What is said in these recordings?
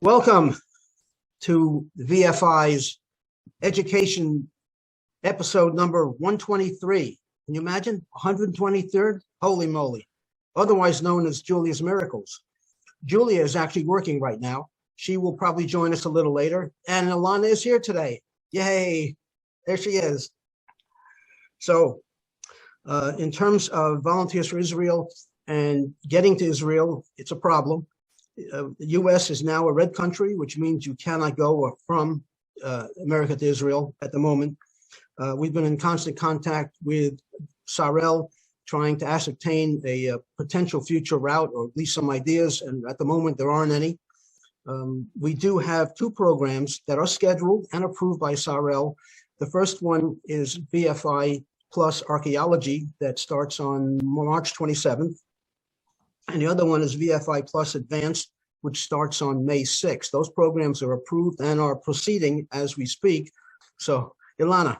Welcome to VFI's education episode number 123. Can you imagine? 123rd? Holy moly. Otherwise known as Julia's Miracles. Julia is actually working right now. She will probably join us a little later. And Alana is here today. Yay. There she is. So in terms of Volunteers for Israel and getting to Israel, it's a problem. The U.S. is now a red country, which means you cannot go from America to Israel at the moment. We've been in constant contact with Sarel, trying to ascertain a potential future route, or at least some ideas, and at the moment there aren't any. We do have two programs that are scheduled and approved by Sarel. The first one is VFI Plus Archaeology that starts on March 27th. And the other one is VFI Plus Advanced, which starts on May 6th. Those programs are approved and are proceeding as we speak. So, Ilana,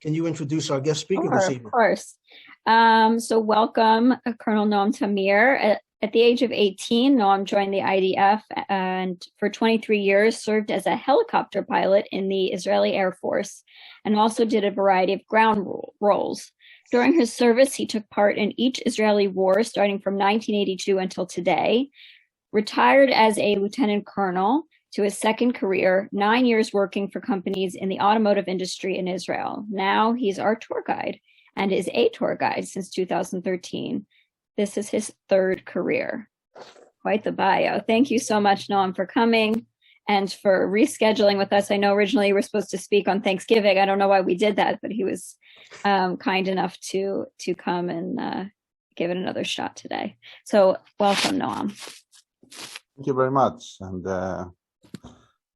can you introduce our guest speaker this evening? Of course. So welcome, Colonel Noam Tamir. At the age of 18, Noam joined the IDF and for 23 years served as a helicopter pilot in the Israeli Air Force and also did a variety of ground roles. During his service, he took part in each Israeli war starting from 1982 until today, retired as a lieutenant colonel to his second career, 9 years working for companies in the automotive industry in Israel. Now he's our tour guide and is a tour guide since 2013. This is his third career. Quite the bio. Thank you so much, Noam, for coming and for rescheduling with us. I know originally you were supposed to speak on Thanksgiving. I don't know why we did that, but he was kind enough to come and give it another shot today. So welcome, Noam. Thank you very much. And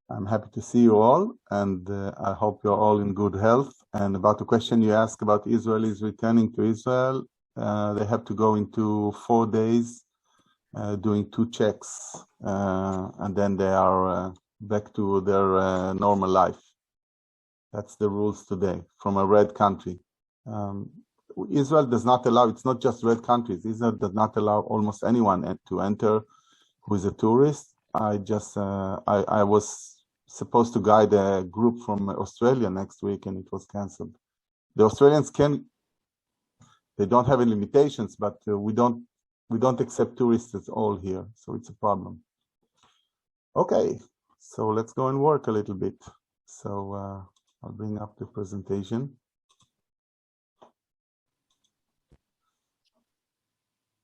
I'm happy to see you all. And I hope you're all in good health. And about the question you asked about Israelis returning to Israel, they have to go into 4 days doing 2 checks. And then they are back to their normal life. That's the rules today from a red country. Israel does not allow, it's not just red countries. Israel does not allow almost anyone to enter who is a tourist. I was supposed to guide a group from Australia next week and it was cancelled. The Australians they don't have any limitations, but we don't accept tourists at all here. So it's a problem. Okay, so let's go and work a little bit. So I'll bring up the presentation.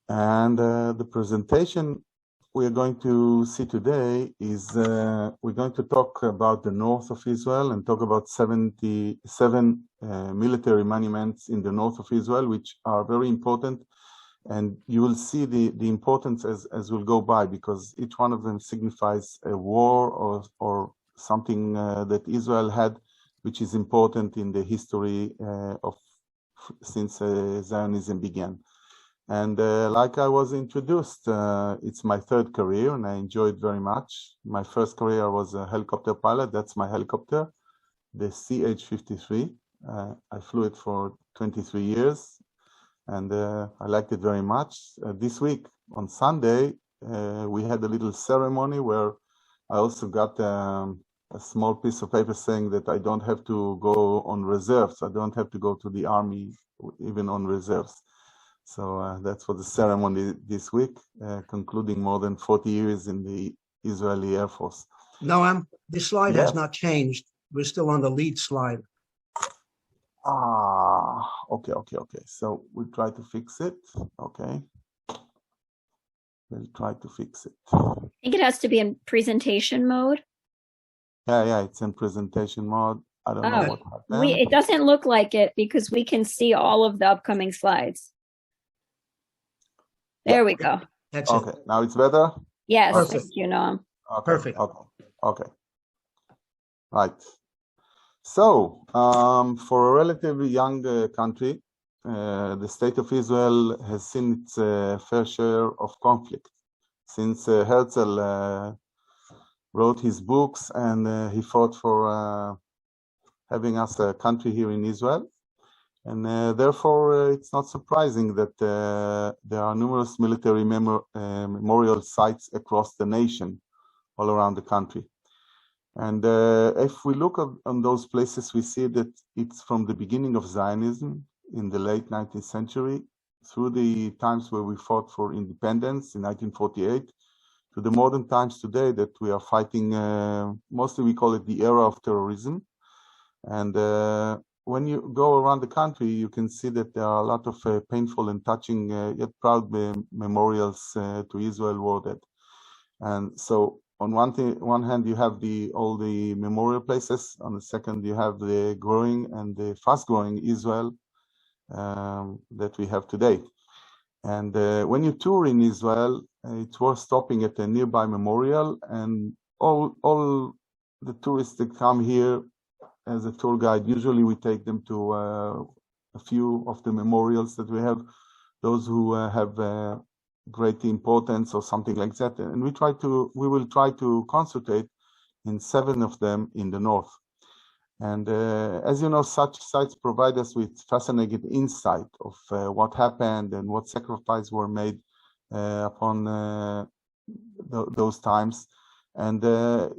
And the presentation we are going to see today is we're going to talk about the north of Israel and talk about 77 military monuments in the north of Israel, which are very important. And you will see the importance as we'll go by, because each one of them signifies a war or something that Israel had, which is important in the history since Zionism began. And like I was introduced, it's my third career and I enjoy it very much. My first career was a helicopter pilot. That's my helicopter, the CH-53. I flew it for 23 years and I liked it very much. This week on Sunday, we had a little ceremony where I also got a small piece of paper saying that I don't have to go on reserves. I don't have to go to the army even on reserves. So that's for the ceremony this week, concluding more than 40 years in the Israeli Air Force. Noam, this slide has not changed. We're still on the lead slide. Okay. So we'll try to fix it. Okay. We'll try to fix it. I think it has to be in presentation mode. Yeah, it's in presentation mode. I don't know what happened. It doesn't look like it because we can see all of the upcoming slides. There we go. That's okay. Now it's better? Yes, okay. Thank you, Noam. Okay. Perfect. Okay. Right. So, for a relatively young country, the state of Israel has seen its fair share of conflict. Since Herzl wrote his books and he fought for having us a country here in Israel. And therefore, it's not surprising that there are numerous military memorial sites across the nation all around the country. And if we look on those places, we see that it's from the beginning of Zionism in the late 19th century, through the times where we fought for independence in 1948, to the modern times today that we are fighting, mostly we call it the era of terrorism. And when you go around the country, you can see that there are a lot of painful and touching yet proud memorials to Israel war dead. And so on one hand, you have all the memorial places. On the second, you have the growing and the fast-growing Israel that we have today. And when you tour in Israel, it's worth stopping at a nearby memorial, and all the tourists that come here as a tour guide, usually we take them to a few of the memorials that we have, those who have great importance or something like that, and we will try to concentrate in 7 of them in the north. And as you know, such sites provide us with fascinating insight of what happened and what sacrifices were made upon those times. And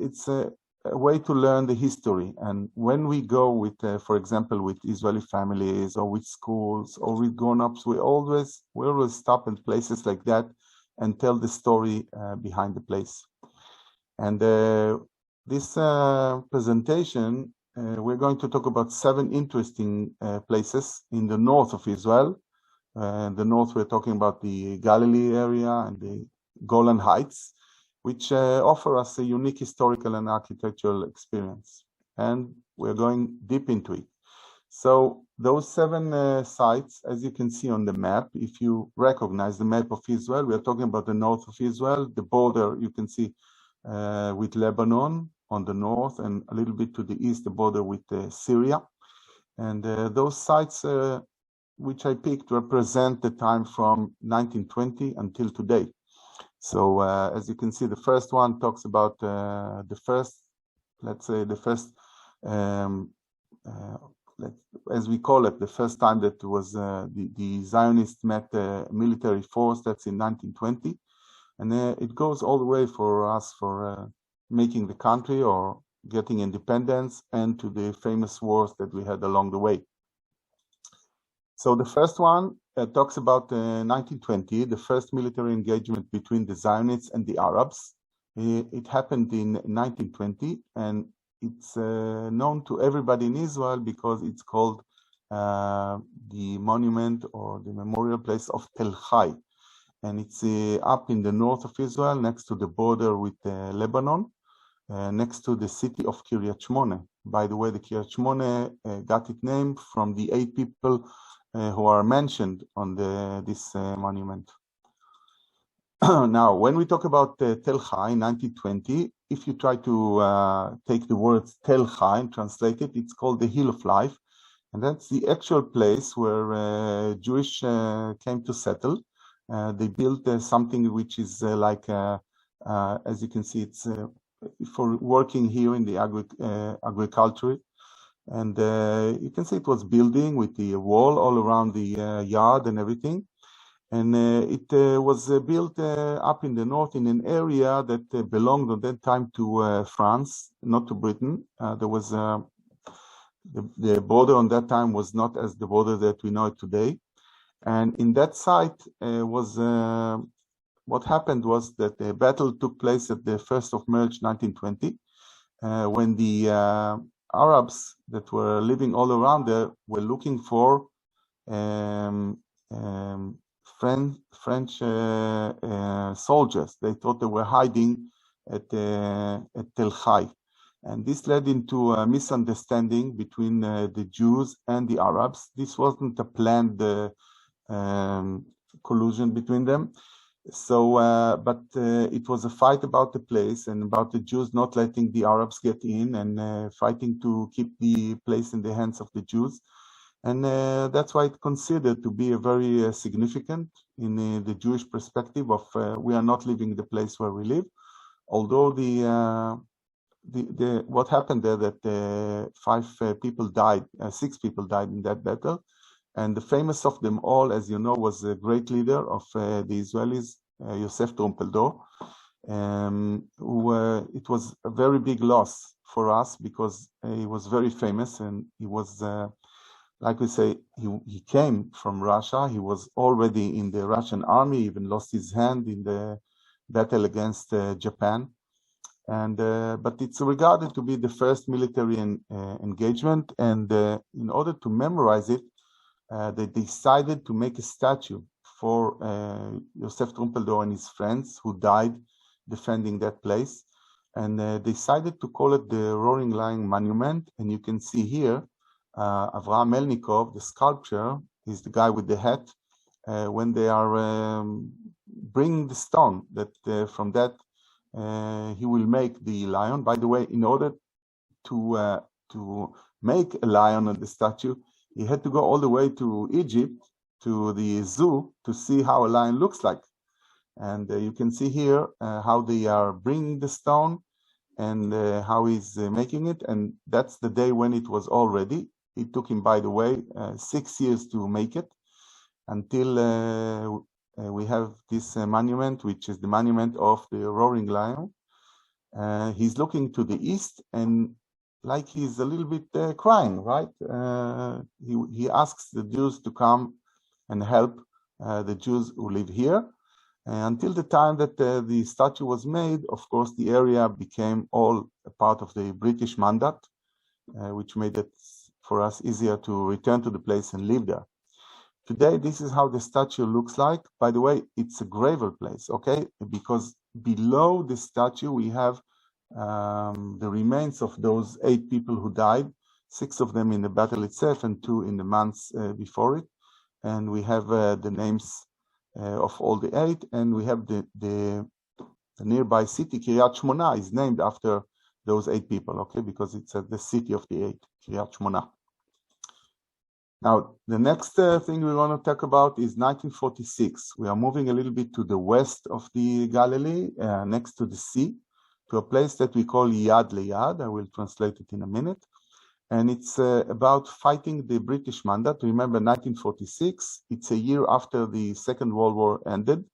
it's a way to learn the history. And when we go with, for example, with Israeli families or with schools or with grown-ups, we always stop in places like that and tell the story behind the place. And this presentation, we're going to talk about 7 interesting places in the north of Israel. In the north, we're talking about the Galilee area and the Golan Heights, which offer us a unique historical and architectural experience. And we're going deep into it. So those 7 sites, as you can see on the map, if you recognize the map of Israel, we are talking about the north of Israel. The border, you can see with Lebanon on the north, and a little bit to the east, the border with Syria. And those sites which I picked represent the time from 1920 until today. So as you can see, the first one talks about as we call it, the first time that was the Zionists met a military force. That's in 1920. And it goes all the way for us for making the country or getting independence, and to the famous wars that we had along the way. So the first one talks about 1920, the first military engagement between the Zionists and the Arabs. It happened in 1920, and it's known to everybody in Israel because it's called the monument or the memorial place of Tel Chai. And it's up in the north of Israel, next to the border with Lebanon, next to the city of Kiryat Shmone. By the way, the Kiryat Shmone got its name from the 8 people who are mentioned on this monument. Now, when we talk about Tel Chai, 1920, if you try to take the words Tel Chai and translate it, it's called the Hill of Life. And that's the actual place where Jewish came to settle. They built something which is as you can see, it's for working here in the agriculture. And you can see it was building with the wall all around the yard and everything. And it was built up in the north in an area that belonged at that time to France, not to Britain. There was the border on that time was not as the border that we know it today. And in that site what happened was that the battle took place at the 1st of March 1920, when the Arabs that were living all around there were looking for French soldiers. They thought they were hiding at Tel Chai. And this led into a misunderstanding between the Jews and the Arabs. This wasn't a planned collusion between them. So, but it was a fight about the place and about the Jews not letting the Arabs get in, and fighting to keep the place in the hands of the Jews. And that's why it's considered to be a very significant in the Jewish perspective of we are not leaving the place where we live. Although what happened there, that 6 people died in that battle. And the famous of them all, as you know, was a great leader of the Israelis, Yosef Trumpeldor. It was a very big loss for us because he was very famous, and he was, like we say, he came from Russia. He was already in the Russian army, even lost his hand in the battle against Japan. And but it's regarded to be the first military engagement. And in order to memorize it, they decided to make a statue for Josef Trumpeldor and his friends who died defending that place. And decided to call it the Roaring Lion Monument. And you can see here, Avraham Melnikov, the sculptor, is the guy with the hat. When they are bringing the stone that from that he will make the lion. By the way, in order to make a lion on the statue, he had to go all the way to Egypt, to the zoo, to see how a lion looks like. And you can see here how they are bringing the stone and how he's making it. And that's the day when it was all ready. It took him, by the way, 6 years to make it, until we have this monument, which is the monument of the Roaring Lion. He's looking to the east, and like he's a little bit crying, right? He asks the Jews to come and help the Jews who live here. Until the time that the statue was made, of course, the area became all a part of the British mandate, which made it for us easier to return to the place and live there. Today, this is how the statue looks like. By the way, it's a graver place, okay? Because below the statue, we have the remains of those 8 people who died, 6 of them in the battle itself and 2 in the months before it. And we have the names of all the 8, and we have the nearby city, Kiryat Shmona, is named after those 8 people, okay? Because it's the city of the 8, Kiryat Shmona. Now, the next thing we want to talk about is 1946. We are moving a little bit to the west of the Galilee, next to the sea, to a place that we call Yad Leyad. I will translate it in a minute. And it's about fighting the British mandate. Remember, 1946, it's a year after the Second World War ended,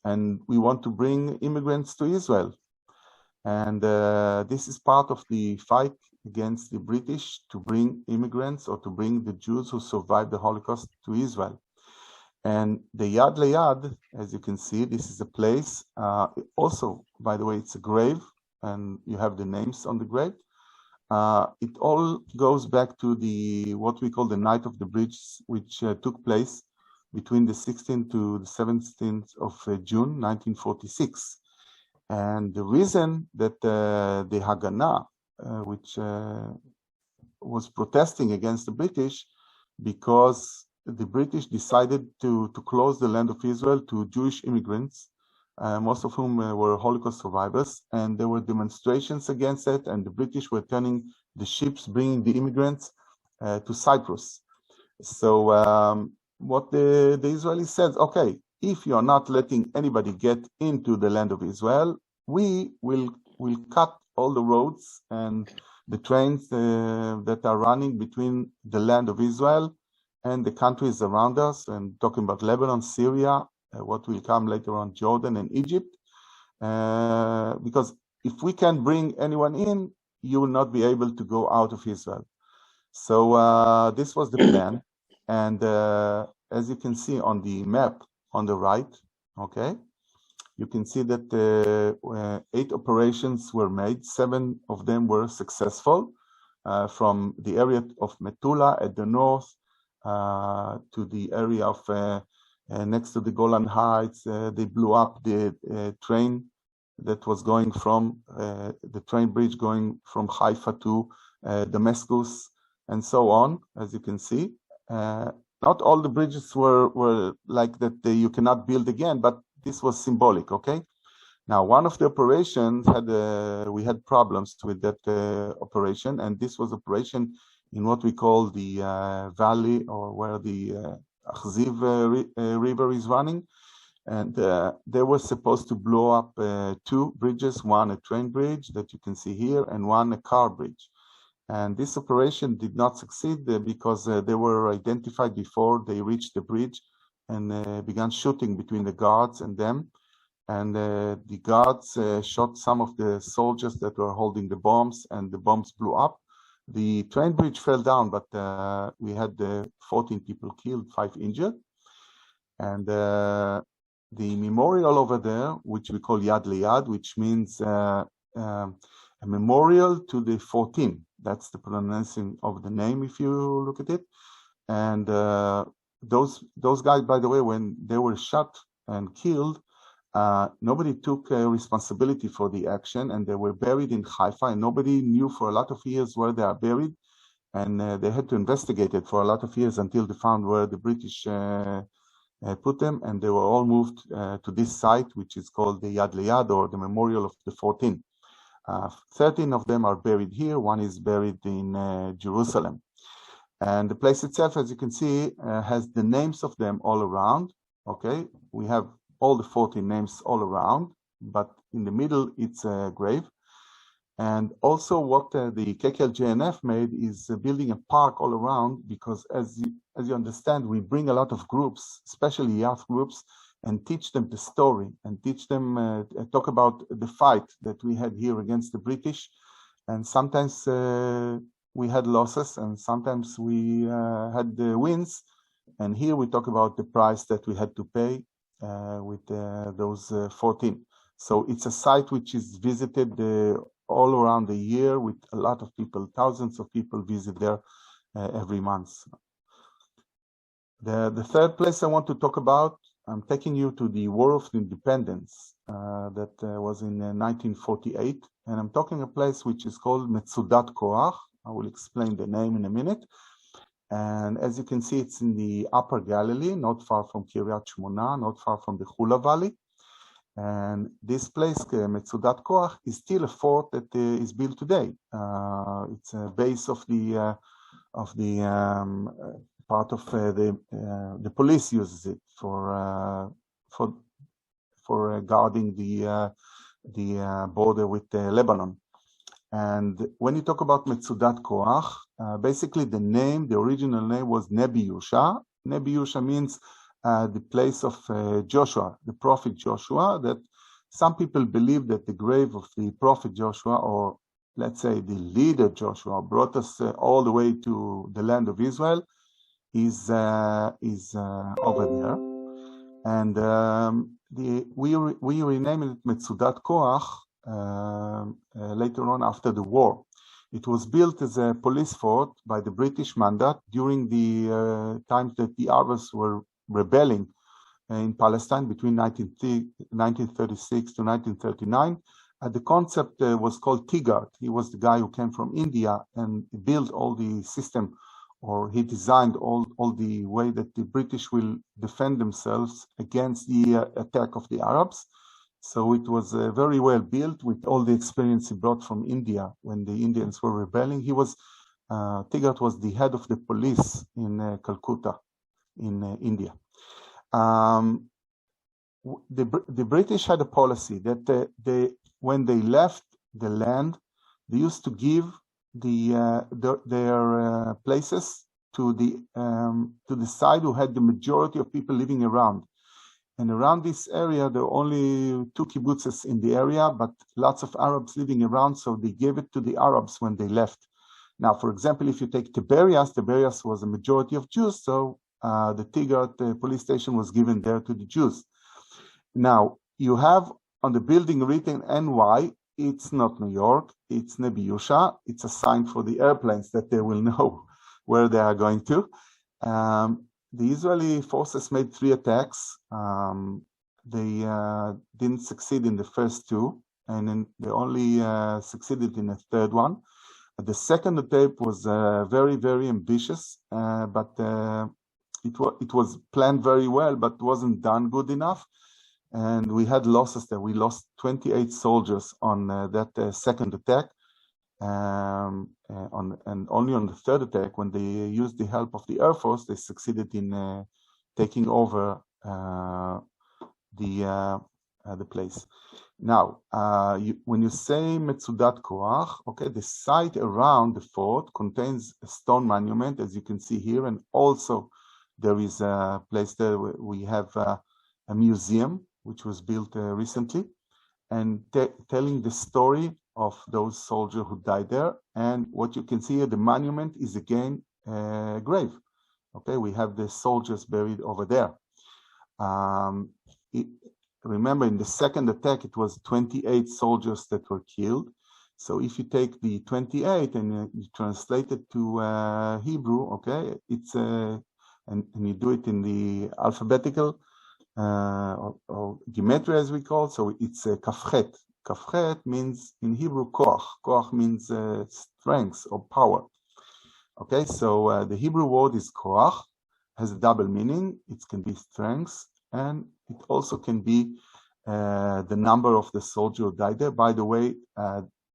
and we want to bring immigrants to Israel. And this is part of the fight against the British to bring immigrants or to bring the Jews who survived the Holocaust to Israel. And the Yad Leyad, as you can see, this is a place. Also, by the way, it's a grave, and you have the names on the grave. It all goes back to what we call the Night of the Bridge, which took place between the 16th to the 17th of June, 1946. And the reason that the Haganah, which was protesting against the British, because the British decided to close the land of Israel to Jewish immigrants, most of whom were Holocaust survivors, and there were demonstrations against it, and the British were turning the ships bringing the immigrants to Cyprus. So what the Israelis said, okay, if you are not letting anybody get into the land of Israel, we will cut all the roads and the trains that are running between the land of Israel and the countries around us, and talking about Lebanon, Syria, what will come later on, Jordan and Egypt, because if we can bring anyone in, you will not be able to go out of Israel. So this was the plan. And as you can see on the map on the right, okay, you can see that 8 operations were made. 7 of them were successful, from the area of Metula at the north to the area of next to the Golan Heights. They blew up the train that was going from the train bridge going from Haifa to Damascus, and so on, as you can see. Not all the bridges were like that you cannot build again, but this was symbolic, okay? Now, one of the operations we had problems with that operation, and this was operation in what we call the valley, or where the Achziv river is running. And they were supposed to blow up 2 bridges, one a train bridge that you can see here, and one a car bridge. And this operation did not succeed because they were identified before they reached the bridge, and began shooting between the guards and them. and the guards shot some of the soldiers that were holding the bombs, and the bombs blew up. The train bridge fell down, but we had 14 people killed, 5 injured. And the memorial over there, which we call Yad Leyad, which means a memorial to the 14. That's the pronunciation of the name if you look at it. And those guys, by the way, when they were shot and killed, nobody took responsibility for the action, and they were buried in Haifa, and nobody knew for a lot of years where they are buried. And they had to investigate it for a lot of years until they found where the British put them, and they were all moved to this site, which is called the Yad Leyad, or the Memorial of the 14. 13 of them are buried here. One is buried in Jerusalem. And the place itself, as you can see, has the names of them all around. Okay, we have all the 14 names all around, but in the middle, it's a grave. And also what the KKLJNF made is building a park all around, because as you understand, we bring a lot of groups, especially youth groups, and teach them the story, and teach them, talk about the fight that we had here against the British. And sometimes we had losses, and sometimes we had wins. And here we talk about the price that we had to pay with those 14. So it's a site which is visited all around the year with a lot of people. Thousands of people visit there every month. The third place I want to talk about, I'm taking you to the War of Independence that was in 1948. And I'm talking a place which is called Metzudat Koach. I will explain the name in a minute. And as you can see, it's in the Upper Galilee, not far from Kiryat Shmona, not far from the Chula Valley. And this place, Metzudat Koach, is still a fort that is built today. It's a base of the part of the police uses it for guarding the border with Lebanon. And when you talk about Metzudat Koach, basically the original name was Nebi Yusha. Nebi Yusha means the place of Joshua, the prophet Joshua, that some people believe that the grave of the prophet Joshua, or let's say the leader Joshua, brought us all the way to the land of Israel, is over there. And we renamed it Metzudat Koach later on after the war. It was built as a police fort by the British mandate during the times that the Arabs were rebelling in Palestine between 1936 to 1939. The concept was called Tigard. He was the guy who came from India and built all the system, or he designed all the way that the British will defend themselves against the attack of the Arabs. So it was very well built with all the experience he brought from India when the Indians were rebelling. Tigard was the head of the police in Calcutta, in India. The British had a policy that when they left the land, they used to give their places to the side who had the majority of people living around. And around this area, there were only 2 kibbutzes in the area, but lots of Arabs living around, so they gave it to the Arabs when they left. Now, for example, if you take Tiberias was a majority of Jews, so the Tigard police station was given there to the Jews. Now, you have on the building written NY, it's not New York, it's Nebi Yusha. It's a sign for the airplanes that they will know where they are going to. The Israeli forces made 3 attacks. They didn't succeed in the first 2, and then they only succeeded in the third one. The second attempt was very, very ambitious, but it was planned very well, but wasn't done good enough. And we had losses there. We lost 28 soldiers on that second attack. And only on the third attack, when they used the help of the Air Force, they succeeded in taking over the place. Now, when you say Metzudat Koach, okay, the site around the fort contains a stone monument, as you can see here, and also there is a place there where we have a museum which was built recently, and telling the story of those soldiers who died there. And what you can see here, the monument is again a grave. Okay, we have the soldiers buried over there. Remember, in the second attack, it was 28 soldiers that were killed. So if you take the 28 and you translate it to Hebrew, okay, it's and you do it in the alphabetical or gematria, as we call it, so it's kafchet. Kafchet means in Hebrew koach. Koach means strength or power. Okay, so the Hebrew word is koach, has a double meaning. It can be strength, and it also can be the number of the soldier who died there. By the way,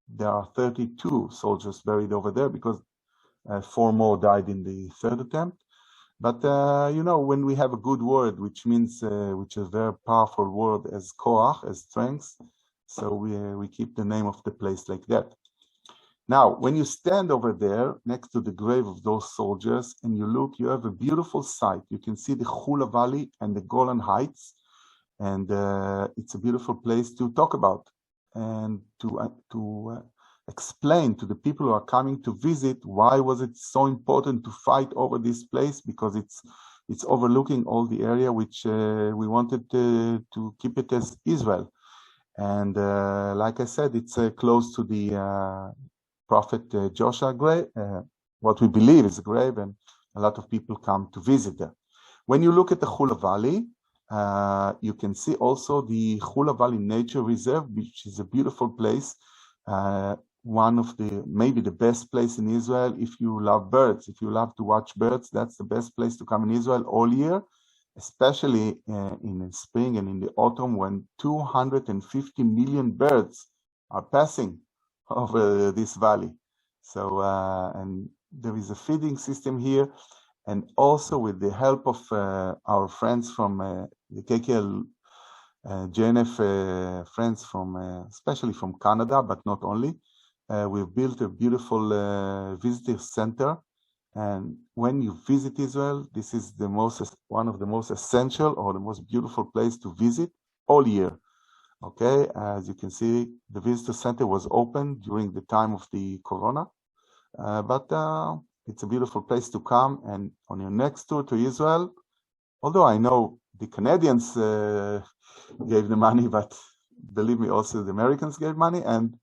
there are 32 soldiers buried over there because 4 more died in the third attempt. But you know, when we have a good word, which means which is a very powerful word as koach, as strength, so we keep the name of the place like that. Now, when you stand over there next to the grave of those soldiers and you look, you have a beautiful sight. You can see the Chula Valley and the Golan Heights, and it's a beautiful place to talk about and to explain to the people who are coming to visit why was it so important to fight over this place, because it's overlooking all the area which we wanted to keep it as Israel. And like I said, it's close to the Prophet Joshua grave, what we believe is a grave, and a lot of people come to visit there. When you look at the Chula Valley, you can see also the Chula Valley Nature Reserve, which is a beautiful place. One of maybe the best place in Israel if you love birds. If you love to watch birds, that's the best place to come in Israel all year, especially in the spring and in the autumn when 250 million birds are passing over this valley. So, and there is a feeding system here, and also with the help of our friends from the KKL JNF friends from, especially from Canada, but not only, we've built a beautiful visitor center. And when you visit Israel, this is one of the most essential or the most beautiful place to visit all year. Okay, as you can see, the visitor center was open during the time of the Corona, but it's a beautiful place to come. And on your next tour to Israel, although I know the Canadians gave the money, but believe me, also the Americans gave money, and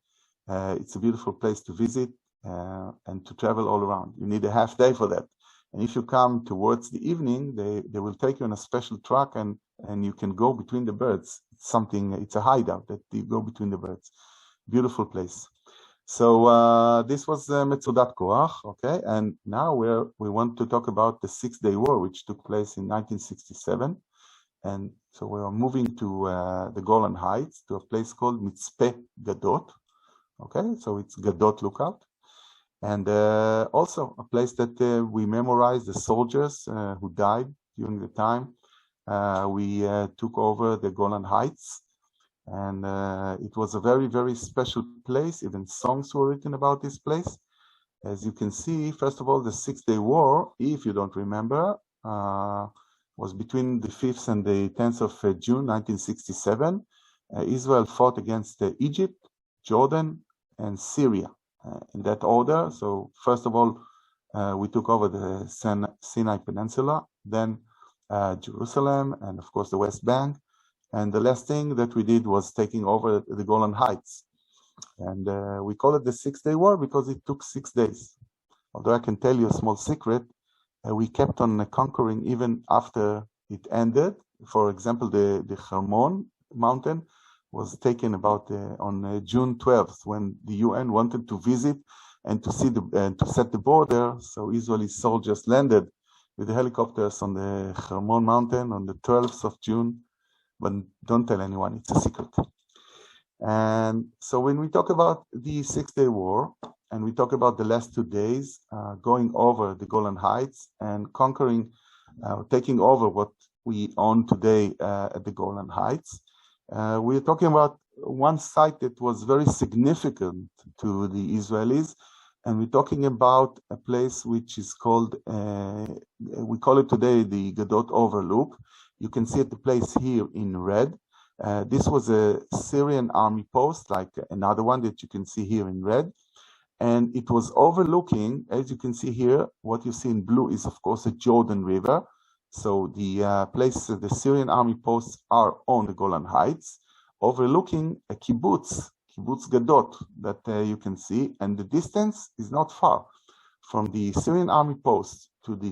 it's a beautiful place to visit and to travel all around. You need a half day for that. And if you come towards the evening, they will take you on a special truck and you can go between the birds. It's a hideout that you go between the birds. Beautiful place. So this was Metzudat Koach, okay? And now we want to talk about the 6-Day War, which took place in 1967. And so we are moving to the Golan Heights, to a place called Mitzpeh Gadot. Okay, so it's Gadot Lookout. And also a place that we memorize the soldiers who died during the time. We took over the Golan Heights, and it was a very, very special place. Even songs were written about this place. As you can see, first of all, the 6-Day War, if you don't remember, was between the 5th and the 10th of June 1967. Israel fought against Egypt, Jordan, and Syria in that order. So first of all, we took over the Sinai Peninsula, then Jerusalem, and of course the West Bank. And the last thing that we did was taking over the Golan Heights. And we call it the 6-Day War because it took 6 days. Although I can tell you a small secret, we kept on conquering even after it ended. For example, the Hermon mountain was taken about on June 12th when the UN wanted to visit and to see to set the border. So Israeli soldiers landed with the helicopters on the Hermon mountain on the 12th of June. But don't tell anyone, it's a secret. And so when we talk about the 6-Day War, and we talk about the last 2 days, going over the Golan Heights and conquering, taking over what we own today at the Golan Heights, we're talking about one site that was very significant to the Israelis, and we're talking about a place which is called, we call it today the Gadot Overlook. You can see the place here in red. This was a Syrian army post, like another one that you can see here in red. And it was overlooking, as you can see here, what you see in blue is, of course, the Jordan River. So the place, the Syrian army posts are on the Golan Heights, overlooking a kibbutz Gadot, that you can see. And the distance is not far from the Syrian army post to the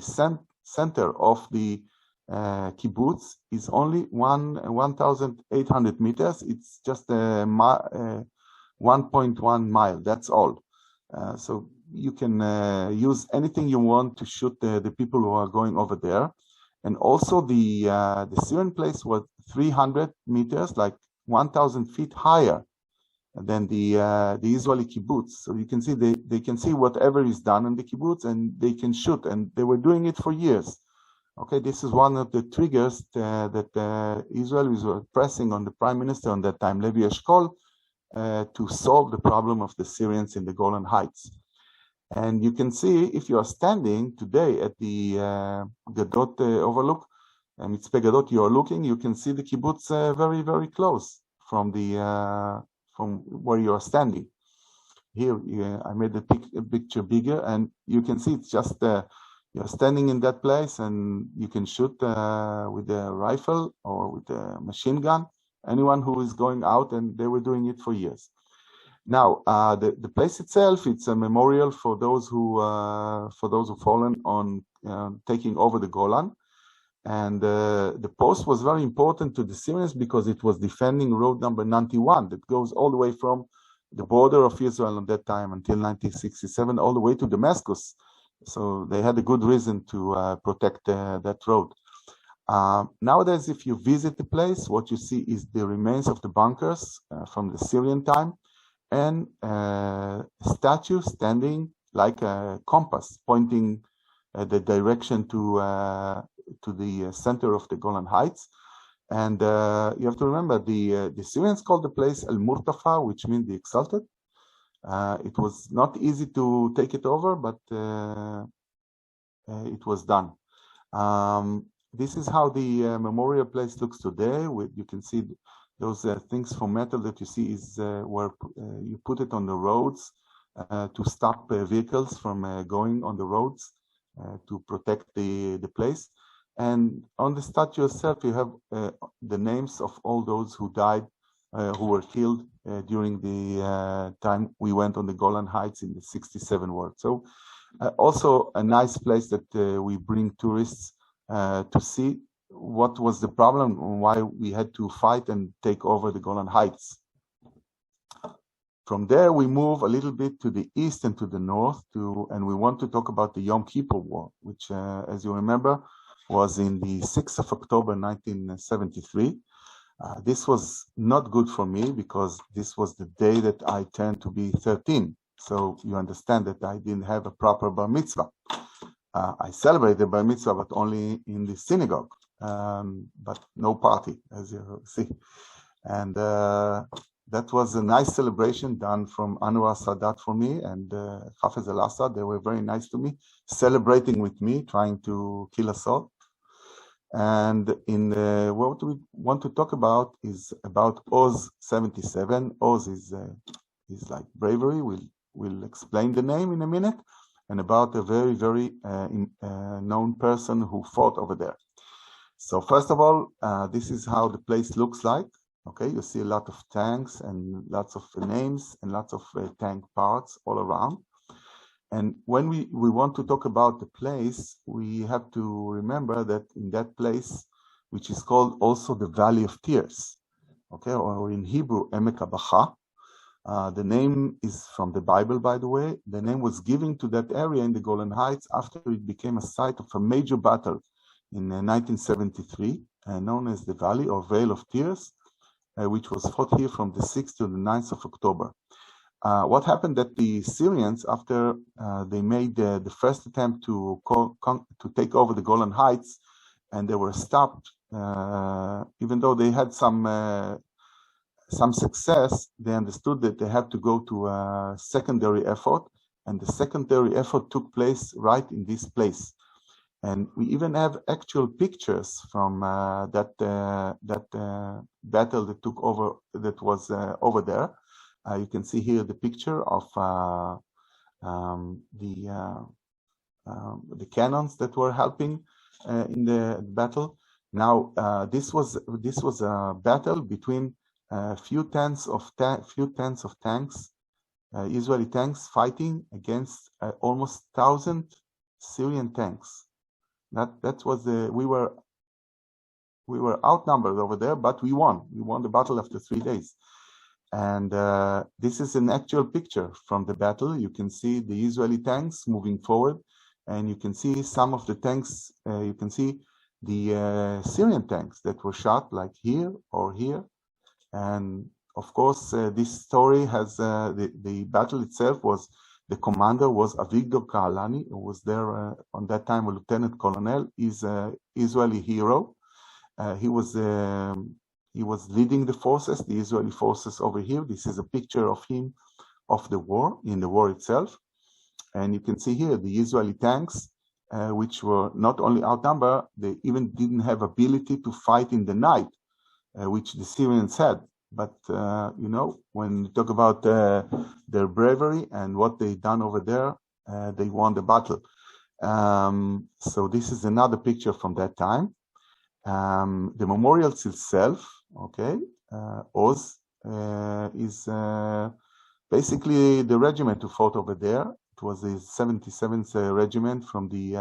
center of the kibbutz is only 1,800 meters. It's just 1.1 mile. That's all. So you can use anything you want to shoot the people who are going over there. And also the Syrian place was 300 meters, like 1,000 feet higher than the Israeli kibbutz. So you can see they can see whatever is done in the kibbutz, and they can shoot. And they were doing it for years. Okay, this is one of the triggers that Israelis were pressing on the prime minister on that time, Levi Eshkol, to solve the problem of the Syrians in the Golan Heights. And you can see, if you are standing today at the Gadot Overlook, Mitzpeh Gadot, you are looking, you can see the kibbutz very, very close from where you are standing. Here, I made the picture bigger, and you can see it's just you're standing in that place, and you can shoot with a rifle or with a machine gun anyone who is going out, and they were doing it for years. Now, the place itself, it's a memorial for those who fallen on taking over the Golan. And the post was very important to the Syrians because it was defending road number 91 that goes all the way from the border of Israel at that time until 1967, all the way to Damascus. So they had a good reason to protect that road. Nowadays, if you visit the place, what you see is the remains of the bunkers from the Syrian time, and a statue standing like a compass, pointing the direction to the center of the Golan Heights. And you have to remember, the Syrians called the place El Murtafa, which means the exalted. It was not easy to take it over, but it was done. This is how the memorial place looks today. You can see those things from metal that you see is where you put it on the roads to stop vehicles from going on the roads to protect the place. And on the statue itself, you have the names of all those who died, who were killed during the time we went on the Golan Heights in the 67 war. So also a nice place that we bring tourists to see what was the problem and why we had to fight and take over the Golan Heights. From there, we move a little bit to the east and to the north, and we want to talk about the Yom Kippur War, which, as you remember, was in the 6th of October, 1973. This was not good for me because this was the day that I turned to be 13. So you understand that I didn't have a proper bar mitzvah. I celebrated bar mitzvah, but only in the synagogue, but no party, as you see. And that was a nice celebration done from Anwar Sadat for me and Hafez al-Assad. They were very nice to me, celebrating with me, trying to kill us all. And what we want to talk about is about Oz 77. Oz is like bravery. We'll explain the name in a minute, and about a very, very known person who fought over there. So first of all, this is how the place looks like. Okay, you see a lot of tanks and lots of names and lots of tank parts all around. And when we want to talk about the place, we have to remember that in that place, which is called also the Valley of Tears, okay, or in Hebrew, Emek HaBacha. The name is from the Bible, by the way. The name was given to that area in the Golan Heights after it became a site of a major battle in 1973, known as the Valley or Vale of Tears, which was fought here from the 6th to the 9th of October. What happened that the Syrians, after they made the first attempt to take over the Golan Heights, and they were stopped, even though they had some success, they understood that they had to go to a secondary effort, and the secondary effort took place right in this place. And we even have actual pictures from that battle that took over, that was over there. You can see here the picture of the cannons that were helping in the battle. Now, this was a battle between few tens of tanks, Israeli tanks, fighting against almost 1,000 Syrian tanks. That was we were outnumbered over there, but we won. We won the battle after 3 days. And this is an actual picture from the battle. You can see the Israeli tanks moving forward, and you can see some of the tanks. You can see the Syrian tanks that were shot, like here or here. And of course, this story has the battle itself was, the commander was Avigdor Kahalani, who was there on that time, a lieutenant colonel. He's an Israeli hero. He was leading the forces, the Israeli forces over here. This is a picture of him of the war, in the war itself. And you can see here the Israeli tanks, which were not only outnumbered, they even didn't have ability to fight in the night, which the Syrians had. But, you know, when you talk about their bravery and what they done over there, they won the battle. So this is another picture from that time. The memorials itself, okay, Oz is basically the regiment who fought over there. It was the 77th regiment from the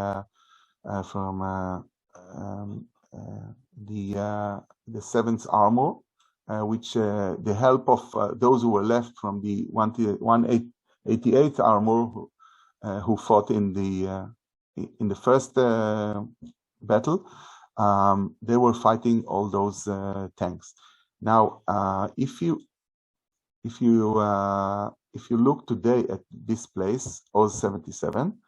7th Armor, which the help of those who were left from the 188th Armor who fought in the first battle. They were fighting all those tanks. Now, if you look today at this place, Oz 77,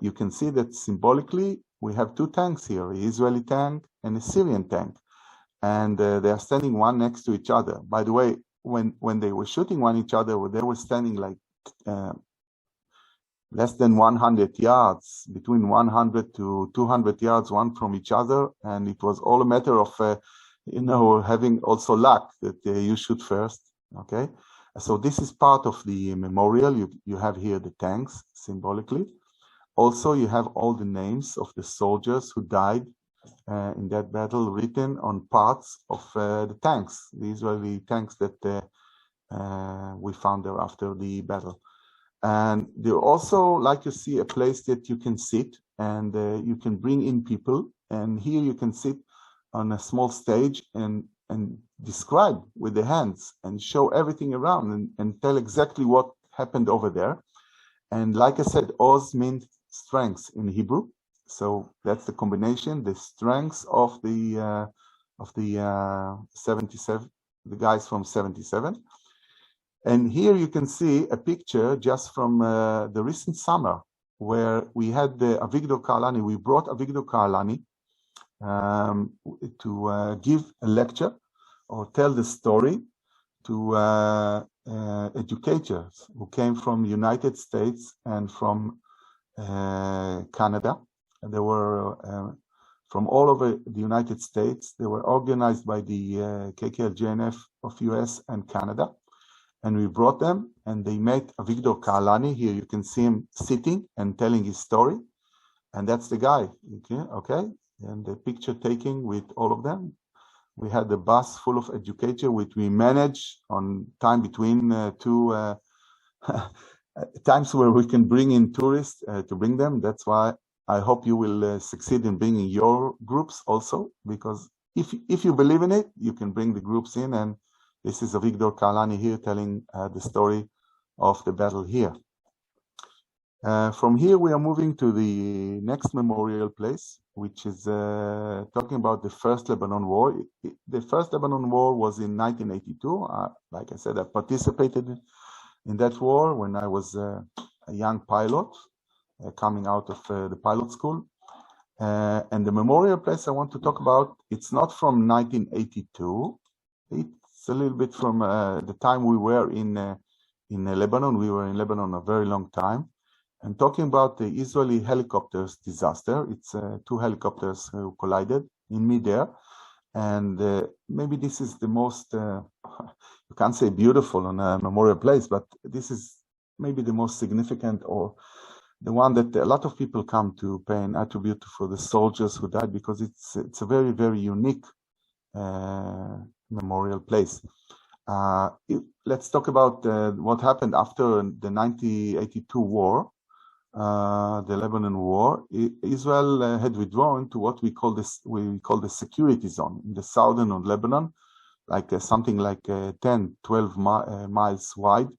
you can see that symbolically we have two tanks here, an Israeli tank and a Syrian tank, and they are standing one next to each other. By the way, when they were shooting one each other, they were standing like less than 100 yards, between 100 to 200 yards, one from each other. And it was all a matter of, you know, having also luck that you shoot first, okay? So this is part of the memorial. You have here the tanks, symbolically. Also, you have all the names of the soldiers who died in that battle written on parts of the tanks, the Israeli tanks that we found there after the battle. And there also, like you see, a place that you can sit and you can bring in people. And here you can sit on a small stage and describe with the hands and show everything around and tell exactly what happened over there. And like I said, Oz means strength in Hebrew. So that's the combination, the strengths of the 77, the guys from 77. And here you can see a picture just from the recent summer where we had the Avigdor Kahalani. We brought Avigdor Kahalani to give a lecture or tell the story to educators who came from the United States and from Canada. And they were from all over the United States. They were organized by the KKLJNF of US and Canada. And we brought them, and they met Avigdor Kahalani. Here you can see him sitting and telling his story. And that's the guy, okay? And the picture taking with all of them. We had a bus full of educators, which we managed on time between two times where we can bring in tourists to bring them. That's why I hope you will succeed in bringing your groups also, because if you believe in it, you can bring the groups in. And this is Avigdor Kahalani here telling the story of the battle here. From here, we are moving to the next memorial place, which is talking about the First Lebanon War. The First Lebanon War was in 1982. Like I said, I participated in that war when I was a young pilot coming out of the pilot school. And the memorial place I want to talk about, it's not from 1982. It's a little bit from the time we were in Lebanon. We were in Lebanon a very long time. And talking about the Israeli helicopters disaster, it's two helicopters who collided in midair. And maybe this is the most, you can't say beautiful on a memorial place, but this is maybe the most significant, or the one that a lot of people come to pay an attribute for the soldiers who died, because it's a very, very unique memorial place. Let's talk about what happened after the 1982 war, the Lebanon War. Israel had withdrawn to what we call the security zone in the southern of Lebanon, like something like 10, 12 miles wide,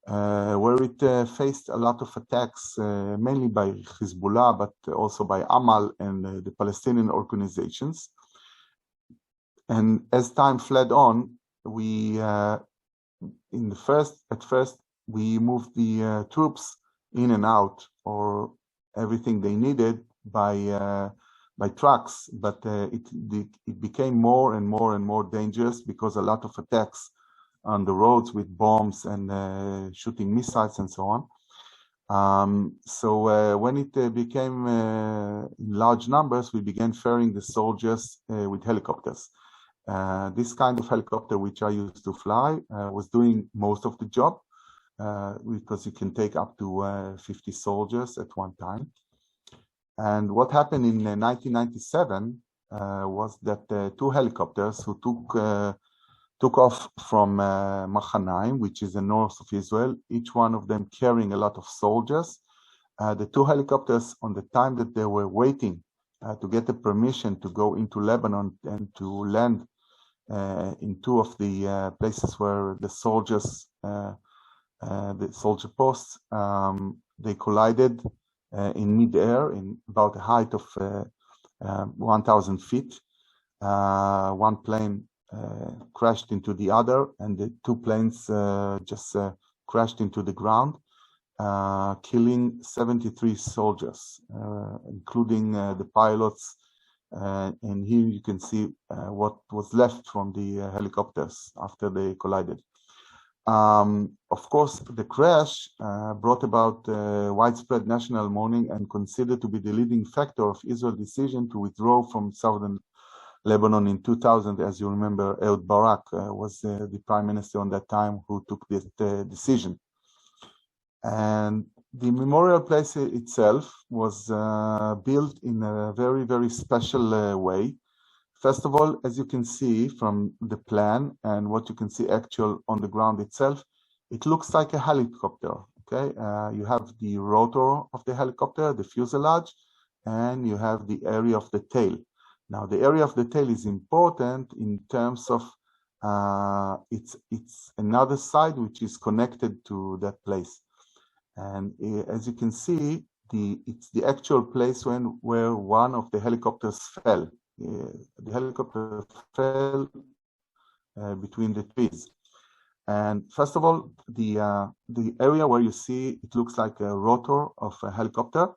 where it faced a lot of attacks, mainly by Hezbollah, but also by Amal and the Palestinian organizations. And as time fled on, we at first we moved the troops in and out, or everything they needed, by trucks, but it became more and more dangerous, because a lot of attacks on the roads with bombs and shooting missiles and so on. So when it became in large numbers, we began ferrying the soldiers with helicopters. This kind of helicopter, which I used to fly, was doing most of the job, because you can take up to 50 soldiers at one time. And what happened in 1997 was that two helicopters who took off from Machanaim, which is the north of Israel, each one of them carrying a lot of soldiers. The two helicopters, on the time that they were waiting to get the permission to go into Lebanon and to land in two of the places where the soldiers, the soldier posts, they collided in mid-air in about a height of 1,000 feet. One plane crashed into the other, and the two planes just crashed into the ground, killing 73 soldiers, including the pilots. And here you can see what was left from the helicopters after they collided. Of course, the crash brought about widespread national mourning and considered to be the leading factor of Israel's decision to withdraw from southern Lebanon in 2000. As you remember, Ehud Barak was the prime minister on that time who took this decision. And the memorial place itself was built in a very, very special way. First of all, as you can see from the plan and what you can see actual on the ground itself, it looks like a helicopter. Okay, you have the rotor of the helicopter, the fuselage, and you have the area of the tail. Now, the area of the tail is important in terms of it's another side which is connected to that place. And as you can see, it's the actual place where one of the helicopters fell. The helicopter fell between the trees. And first of all, the area where you see it looks like a rotor of a helicopter.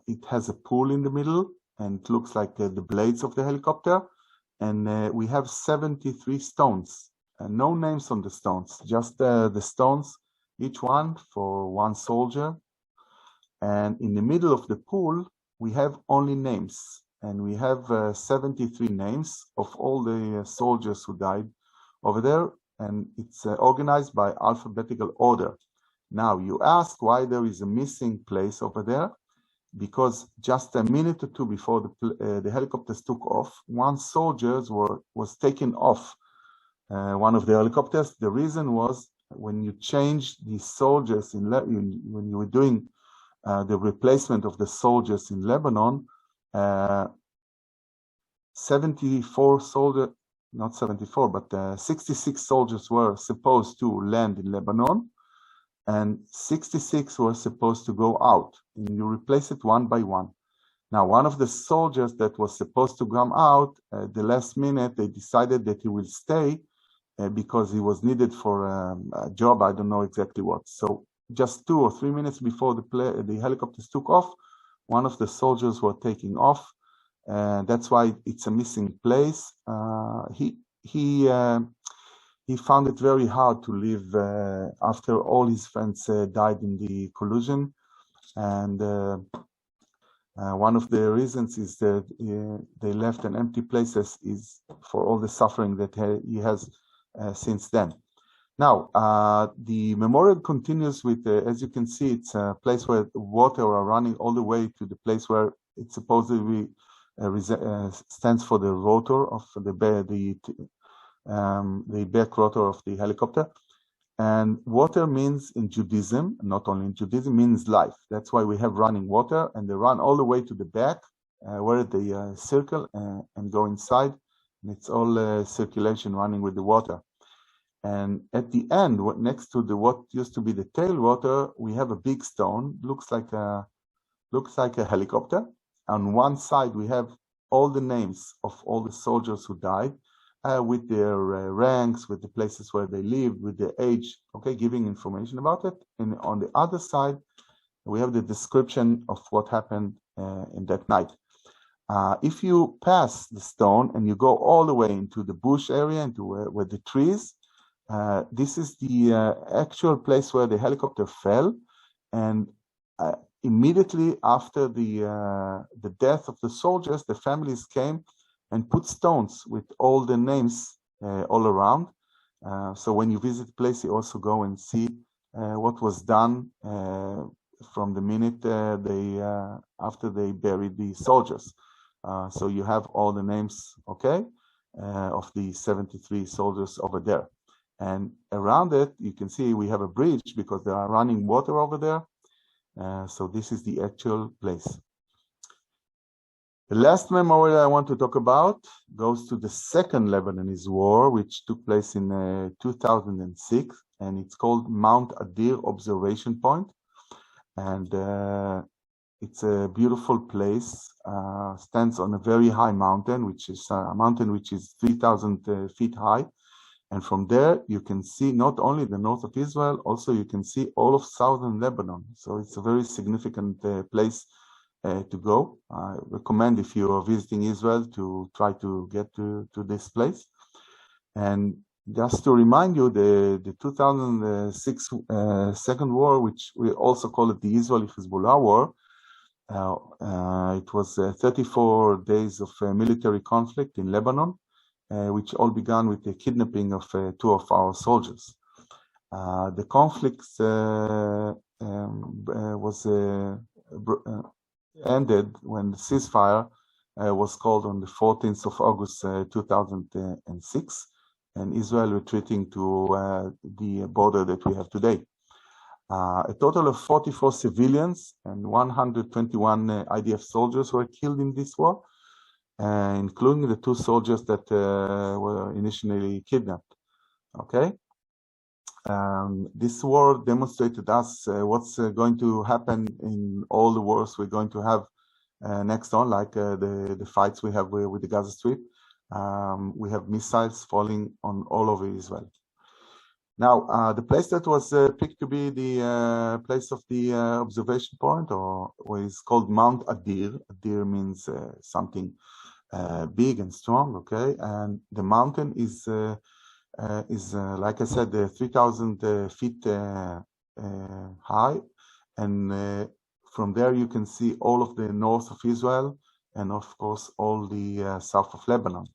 It has a pool in the middle, and it looks like the blades of the helicopter. And we have 73 stones, and no names on the stones, just the stones, each one for one soldier. And in the middle of the pool, we have only names. And we have 73 names of all the soldiers who died over there. And it's organized by alphabetical order. Now, you ask why there is a missing place over there. Because just a minute or two before the helicopters took off, one soldier was taken off one of the helicopters. The reason was when you change the soldiers when you were doing the replacement of the soldiers in Lebanon, 74 soldiers, not 74, but 66 soldiers were supposed to land in Lebanon, and 66 were supposed to go out, and you replace it one by one. Now, one of the soldiers that was supposed to come out, the last minute, they decided that he will stay because he was needed for a job, I don't know exactly what. So just 2 or 3 minutes before the helicopters took off, one of the soldiers were taking off. That's why it's a missing place. he found it very hard to live after all his friends died in the collision. And one of the reasons is that they left an empty places is for all the suffering that he has since then. Now, the memorial continues with, as you can see, it's a place where water are running all the way to the place where it supposedly stands for the rotor of the back rotor of the helicopter. And water means in Judaism, not only in Judaism, means life. That's why we have running water, and they run all the way to the back where they circle and go inside. And it's all circulation running with the water. And at the end, next to what used to be the tailwater, we have a big stone. Looks like a helicopter. On one side, we have all the names of all the soldiers who died, with their ranks, with the places where they lived, with their age. Okay, giving information about it. And on the other side, we have the description of what happened in that night. If you pass the stone and you go all the way into the bush area, into where the trees. This is the actual place where the helicopter fell, and immediately after the death of the soldiers, the families came and put stones with all the names all around. So when you visit the place, you also go and see what was done from the minute after they buried the soldiers. So you have all the names, okay, of the 73 soldiers over there. And around it, you can see we have a bridge because there are running water over there. So this is the actual place. The last memorial I want to talk about goes to the Second Lebanese War, which took place in 2006, and it's called Mount Adir Observation Point. And it's a beautiful place, stands on a very high mountain, which is a mountain which is 3,000 feet high. And from there, you can see not only the north of Israel, also you can see all of southern Lebanon. So it's a very significant place to go. I recommend, if you are visiting Israel, to try to get to this place. And just to remind you, the 2006 Second War, which we also call it the Israeli-Hezbollah War, it was 34 days of military conflict in Lebanon, which all began with the kidnapping of two of our soldiers. The conflict was ended when the ceasefire was called on the 14th of August 2006, and Israel retreating to the border that we have today. A total of 44 civilians and 121 IDF soldiers were killed in this war, including the two soldiers that were initially kidnapped. Okay, this war demonstrated us what's going to happen in all the wars we're going to have next on, like the fights we have with the Gaza Strip. We have missiles falling on all over Israel. Now, the place that was picked to be the place of the observation point, or is called Mount Adir. Adir means something big and strong, okay? And the mountain is like I said, 3,000 feet high, and from there you can see all of the north of Israel, and of course all the south of Lebanon.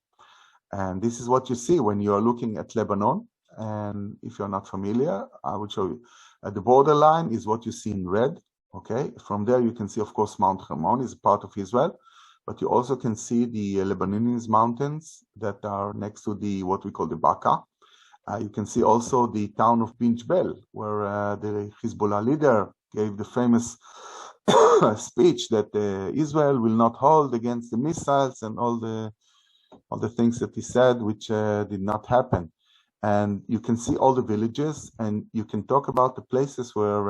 And this is what you see when you are looking at Lebanon. And if you're not familiar, I will show you. The borderline is what you see in red, okay? From there you can see, of course, Mount Hermon is part of Israel, but you also can see the Lebanese mountains that are next to the what we call the Baka. You can see also the town of Bin Jbel, where the Hezbollah leader gave the famous speech that Israel will not hold against the missiles, and all the things that he said, which did not happen. And you can see all the villages, and you can talk about the places where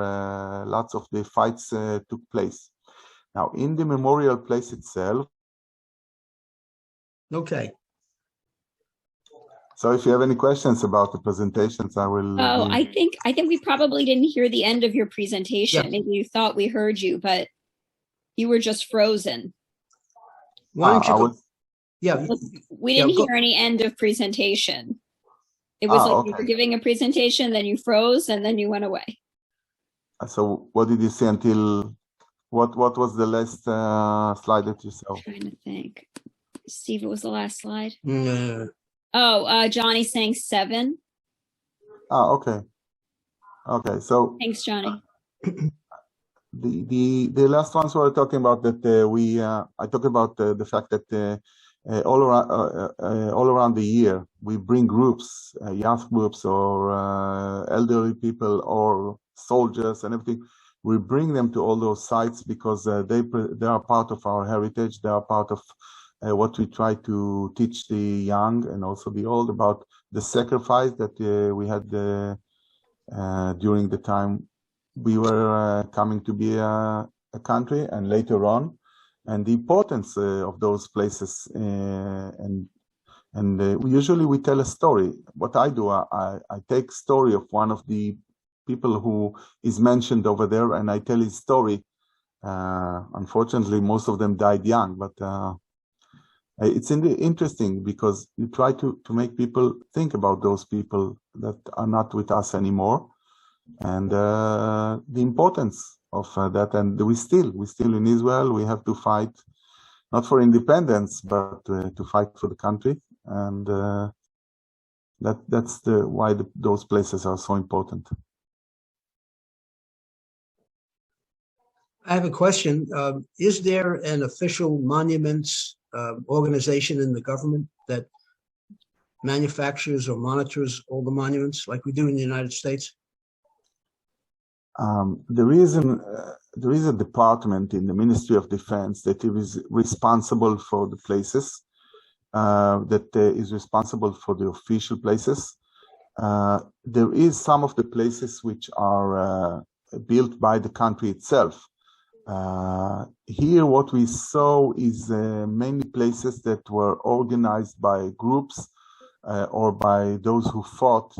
lots of the fights took place. Now, in the memorial place itself. Okay. So if you have any questions about the presentations, I will. Oh, I think we probably didn't hear the end of your presentation. Yeah. Maybe you thought we heard you, but you were just frozen. Why don't you go? We didn't hear any end of presentation. It was like you okay. were giving a presentation, then you froze, and then you went away. So what did you see until, what was the last slide that you saw? I'm trying to think. Steve, what was the last slide? Yeah. Oh, Johnny saying 7. Okay. Okay, so Thanks, Johnny. the last ones we were talking about that I talked about the fact that all around the year we bring groups, youth groups or elderly people or soldiers and everything. We bring them to all those sites because they are part of our heritage. They are part of what we try to teach the young and also the old about the sacrifice that we had during the time we were coming to be a country and later on, and the importance of those places. And usually we tell a story. What I do, I take story of one of the people who is mentioned over there, and I tell his story. Unfortunately, most of them died young, but it's interesting because you try to make people think about those people that are not with us anymore, and the importance of that. And we still in Israel, we have to fight not for independence, but to fight for the country, and that's why those places are so important. I have a question. Is there an official monuments organization in the government that manufactures or monitors all the monuments like we do in the United States? There is a department in the Ministry of Defense that is responsible for the places, that is responsible for the official places. There is some of the places which are built by the country itself. Here what we saw is many places that were organized by groups or by those who fought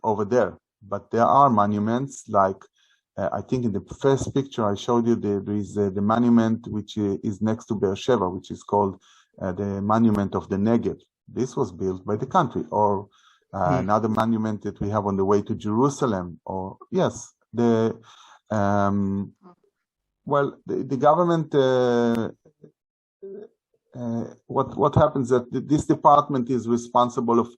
over there. But there are monuments like, I think in the first picture I showed you, there is the monument which is next to Be'er Sheva, which is called the monument of the Negev. This was built by the country. Or another monument that we have on the way to Jerusalem. Or yes, the government. What happens that this department is responsible of.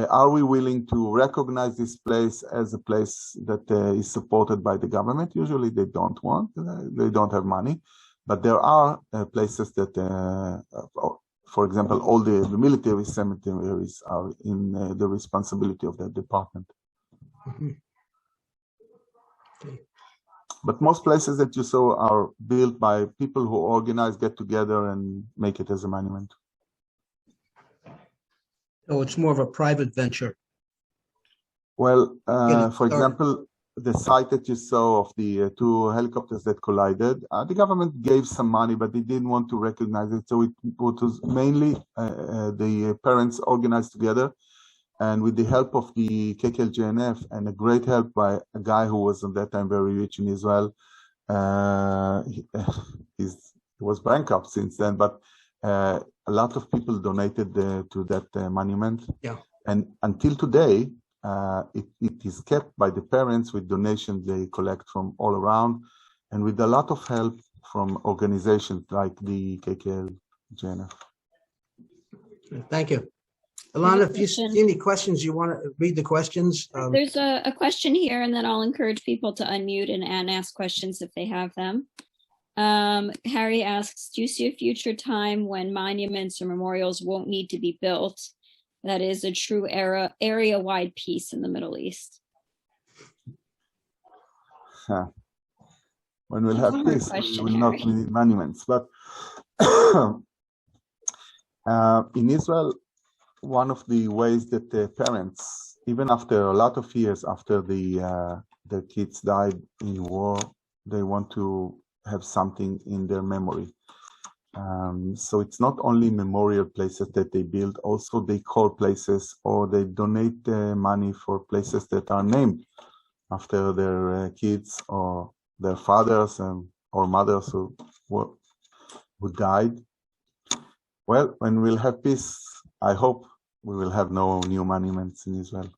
Are we willing to recognize this place as a place that is supported by the government? Usually they don't want, they don't have money, but there are places that, for example, all the military cemeteries are in the responsibility of that department. Mm-hmm. Okay. But most places that you saw are built by people who organize, get together and make it as a monument. So it's more of a private venture. Well, for example, the site that you saw of the 2 helicopters that collided, the government gave some money, but they didn't want to recognize it. So it was mainly the parents organized together, and with the help of the KKLJNF and a great help by a guy who was at that time very rich in Israel. He was bankrupt since then, but a lot of people donated to that monument. Yeah. And until today, it is kept by the parents with donations they collect from all around, and with a lot of help from organizations like the KKLJNF. Thank you. Alana, if you see any questions, you want to read the questions? There's a question here, and then I'll encourage people to unmute and ask questions if they have them. Harry asks, do you see a future time when monuments or memorials won't need to be built? That is a true area-wide peace in the Middle East. When we'll have peace, we will not need monuments. But in Israel, one of the ways that the parents, even after a lot of years after their kids died in war, they want to have something in their memory. So it's not only memorial places that they build, also they call places or they donate money for places that are named after their kids or their fathers or mothers who died. Well, when we'll have peace, I hope we will have no new monuments in Israel.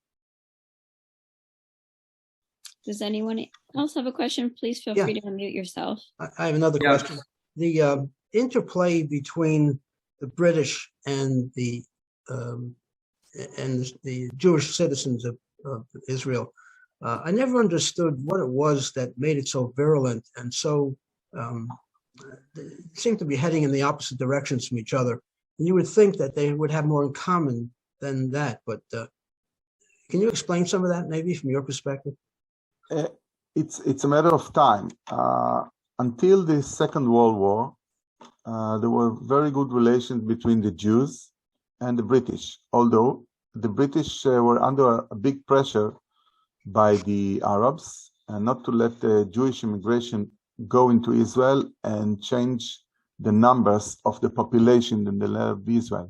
Does anyone else have a question? Please feel Yeah. free to unmute yourself. I have another Yes. question. The interplay between the British and the Jewish citizens of Israel, I never understood what it was that made it so virulent and so seemed to be heading in the opposite directions from each other. And you would think that they would have more in common than that, but can you explain some of that, maybe from your perspective? It's a matter of time. Until the Second World War, there were very good relations between the Jews and the British, although the British were under a big pressure by the Arabs not to let the Jewish immigration go into Israel and change the numbers of the population in the land of Israel.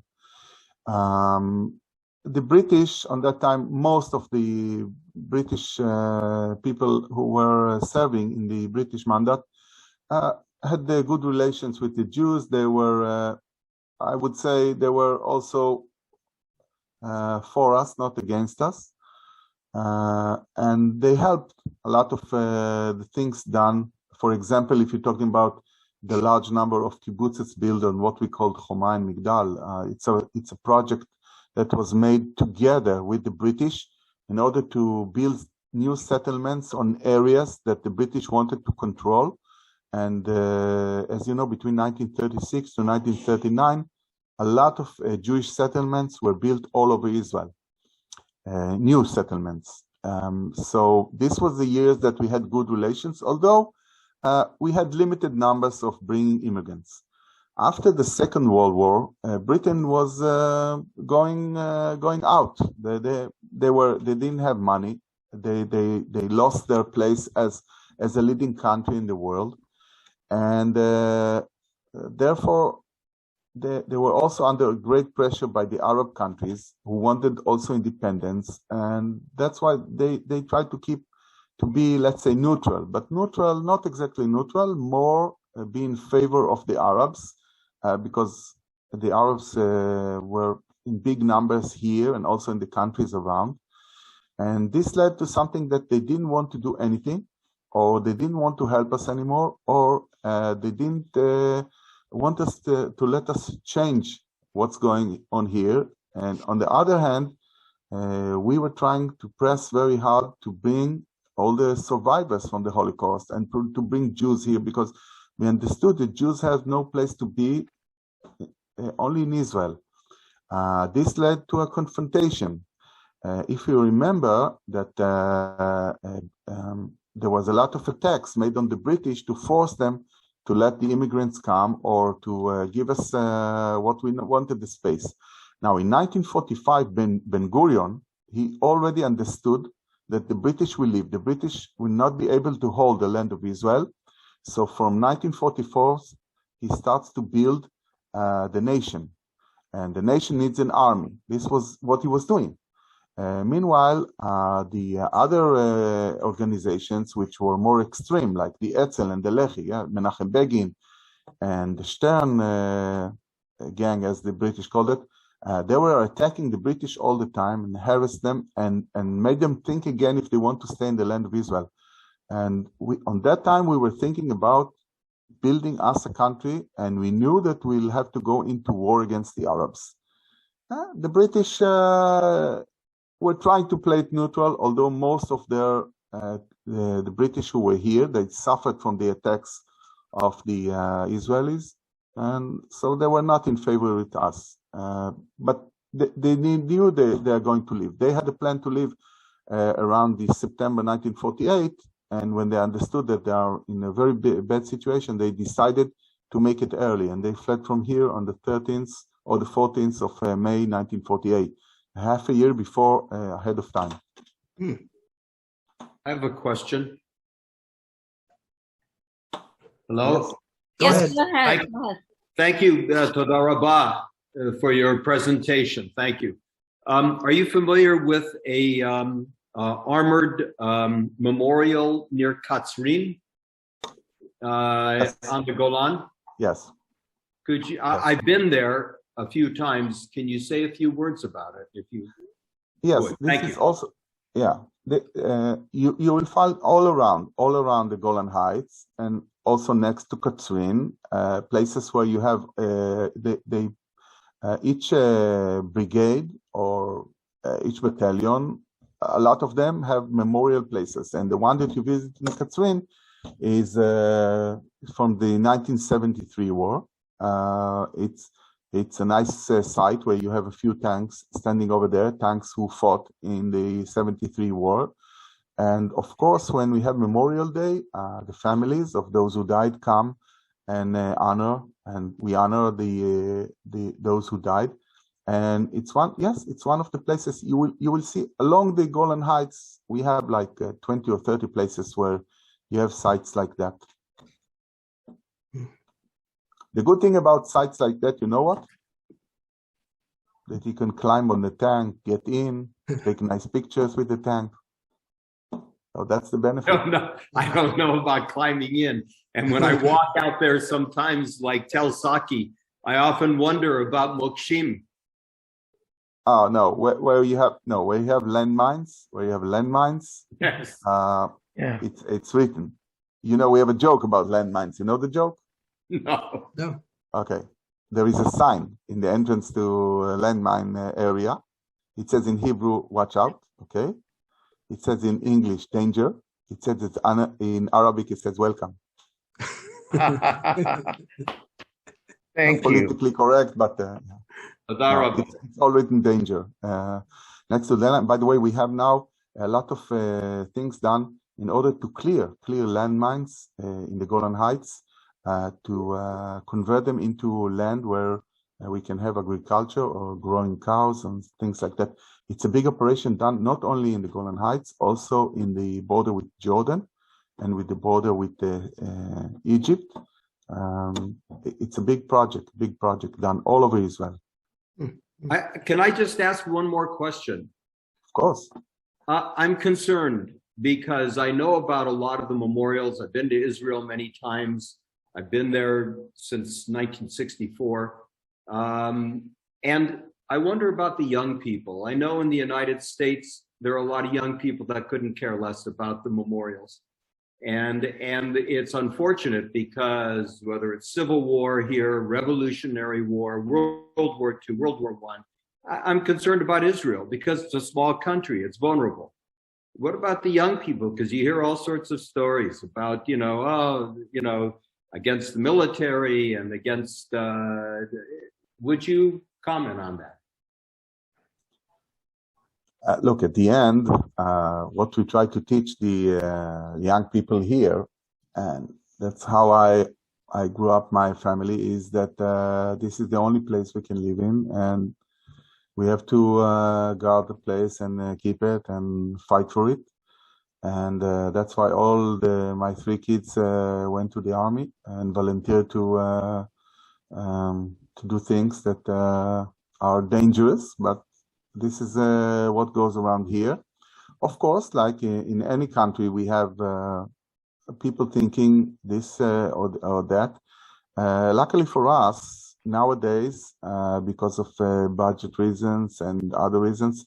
The British, on that time, most of the British people who were serving in the British mandate had good relations with the Jews. They were, I would say, they were also for us, not against us. And they helped a lot of the things done. For example, if you're talking about the large number of kibbutzes built on what we called Choma and Migdal, it's a project that was made together with the British in order to build new settlements on areas that the British wanted to control. And as you know, between 1936 to 1939, a lot of Jewish settlements were built all over Israel, new settlements. So this was the years that we had good relations, although we had limited numbers of bringing immigrants. After the Second World War, Britain was going out. They didn't have money. They lost their place as a leading country in the world, and therefore they were also under great pressure by the Arab countries who wanted also independence, and that's why they tried to be, let's say, neutral, but neutral, not exactly neutral, more be in favor of the Arabs. Because the Arabs were in big numbers here and also in the countries around. And this led to something that they didn't want to do anything, or they didn't want to help us anymore, or they didn't want us to let us change what's going on here. And on the other hand, we were trying to press very hard to bring all the survivors from the Holocaust and to bring Jews here, because we understood that Jews have no place to be, only in Israel. This led to a confrontation. If you remember that there was a lot of attacks made on the British to force them to let the immigrants come or to give us what we wanted, the space. Now, in 1945, Ben Gurion, he already understood that the British will leave. The British will not be able to hold the land of Israel. So from 1944, he starts to build the nation. And the nation needs an army. This was what he was doing. Meanwhile, the other organizations, which were more extreme, like the Etzel and the Lehi, Menachem Begin, and the Stern gang, as the British called it, they were attacking the British all the time and harassed them and made them think again if they want to stay in the land of Israel. And on that time, we were thinking about building us a country, and we knew that we'll have to go into war against the Arabs. The British were trying to play it neutral, although most of the British who were here, they suffered from the attacks of the Israelis, and so they were not in favor with us. But they knew they are going to leave. They had a plan to leave around the September 1948, and when they understood that they are in a very bad situation, they decided to make it early, and they fled from here on the 13th or the 14th of May 1948, half a year before, ahead of time. I have a question. Hello? Yes, Go go ahead. Go ahead. Thank you, Toda Rabah, for your presentation. Thank you. Are you familiar with a armored memorial near Katzrin on the Golan? Yes. Could you? Yes. I've been there a few times. Can you say a few words about it? If you Yes, would? this Thank is you. also Yeah, you will find all around the Golan Heights, and also next to Katzrin, places where you have each brigade or each battalion. A lot of them have memorial places, and the one that you visit in Katzrin is from the 1973 war. It's a nice site where you have a few tanks standing over there, tanks who fought in the 73 war. And of course, when we have Memorial Day, the families of those who died come and we honor those who died. And it's one of the places you will see along the Golan Heights. We have like 20 or 30 places where you have sites like that. The good thing about sites like that, you know what? That you can climb on the tank, get in, take nice pictures with the tank. So that's the benefit. I don't know about climbing in. And when I walk out there sometimes, like Tel Saki, I often wonder about Mokshim. Oh no, where you have landmines. Yes. It's written. You know, we have a joke about landmines. You know the joke? No. Okay. There is a sign in the entrance to a landmine area. It says in Hebrew, watch out. Okay. It says in English, danger. It says in Arabic, it says welcome. Thank you. Politically correct, but it's all written danger. Next to the land. By the way, we have now a lot of things done in order to clear landmines in the Golan Heights, to convert them into land where we can have agriculture or growing cows and things like that. It's a big operation done not only in the Golan Heights, also in the border with Jordan and with the border with Egypt. It's a big project done all over Israel. Can I just ask one more question? Of course. I'm concerned because I know about a lot of the memorials. I've been to Israel many times. I've been there since 1964. And I wonder about the young people. I know in the United States, there are a lot of young people that couldn't care less about the memorials. And it's unfortunate because whether it's Civil War here, Revolutionary War, World War II, World War I, I'm concerned about Israel because it's a small country, it's vulnerable. What about the young people? Because you hear all sorts of stories about, against the military and against, would you comment on that? Look, at the end, what we try to teach the young people here, and that's how I grew up, my family, is that this is the only place we can live in, and we have to guard the place and keep it and fight for it. And that's why all my three kids went to the army and volunteered to do things that are dangerous, but this is what goes around here. Of course, like in any country, we have people thinking this or that. Luckily for us, nowadays, because of budget reasons and other reasons,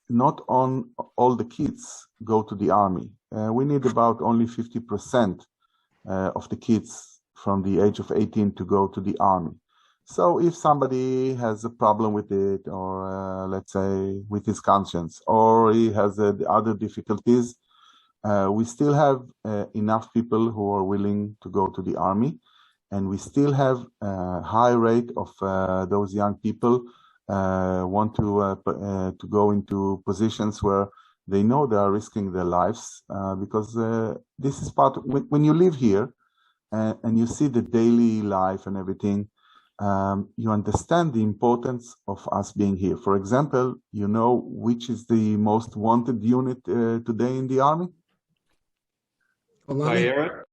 not on all the kids go to the army. We need about only 50% of the kids from the age of 18 to go to the army. So if somebody has a problem with it, or let's say with his conscience, or he has other difficulties, we still have enough people who are willing to go to the army, and we still have a high rate of those young people want to go into positions where they know they are risking their lives, because this is part of, when you live here and you see the daily life and everything, you understand the importance of us being here. For example, you know which is the most wanted unit today in the army? Eric?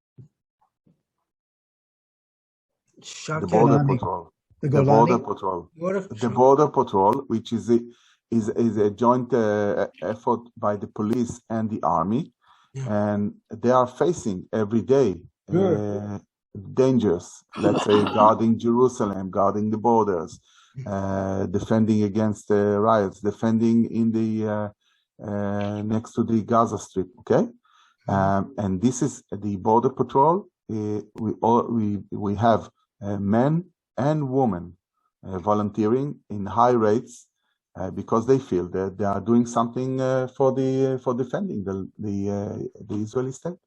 The Border Patrol. The Border Patrol. The Border Patrol, which is a joint effort by the police and the army, and they are facing every day dangers, let's say guarding Jerusalem, guarding the borders, defending against riots, defending in the next to the Gaza Strip. Okay, and this is the border patrol. We have men and women volunteering in high rates because they feel that they are doing something for defending the Israeli state.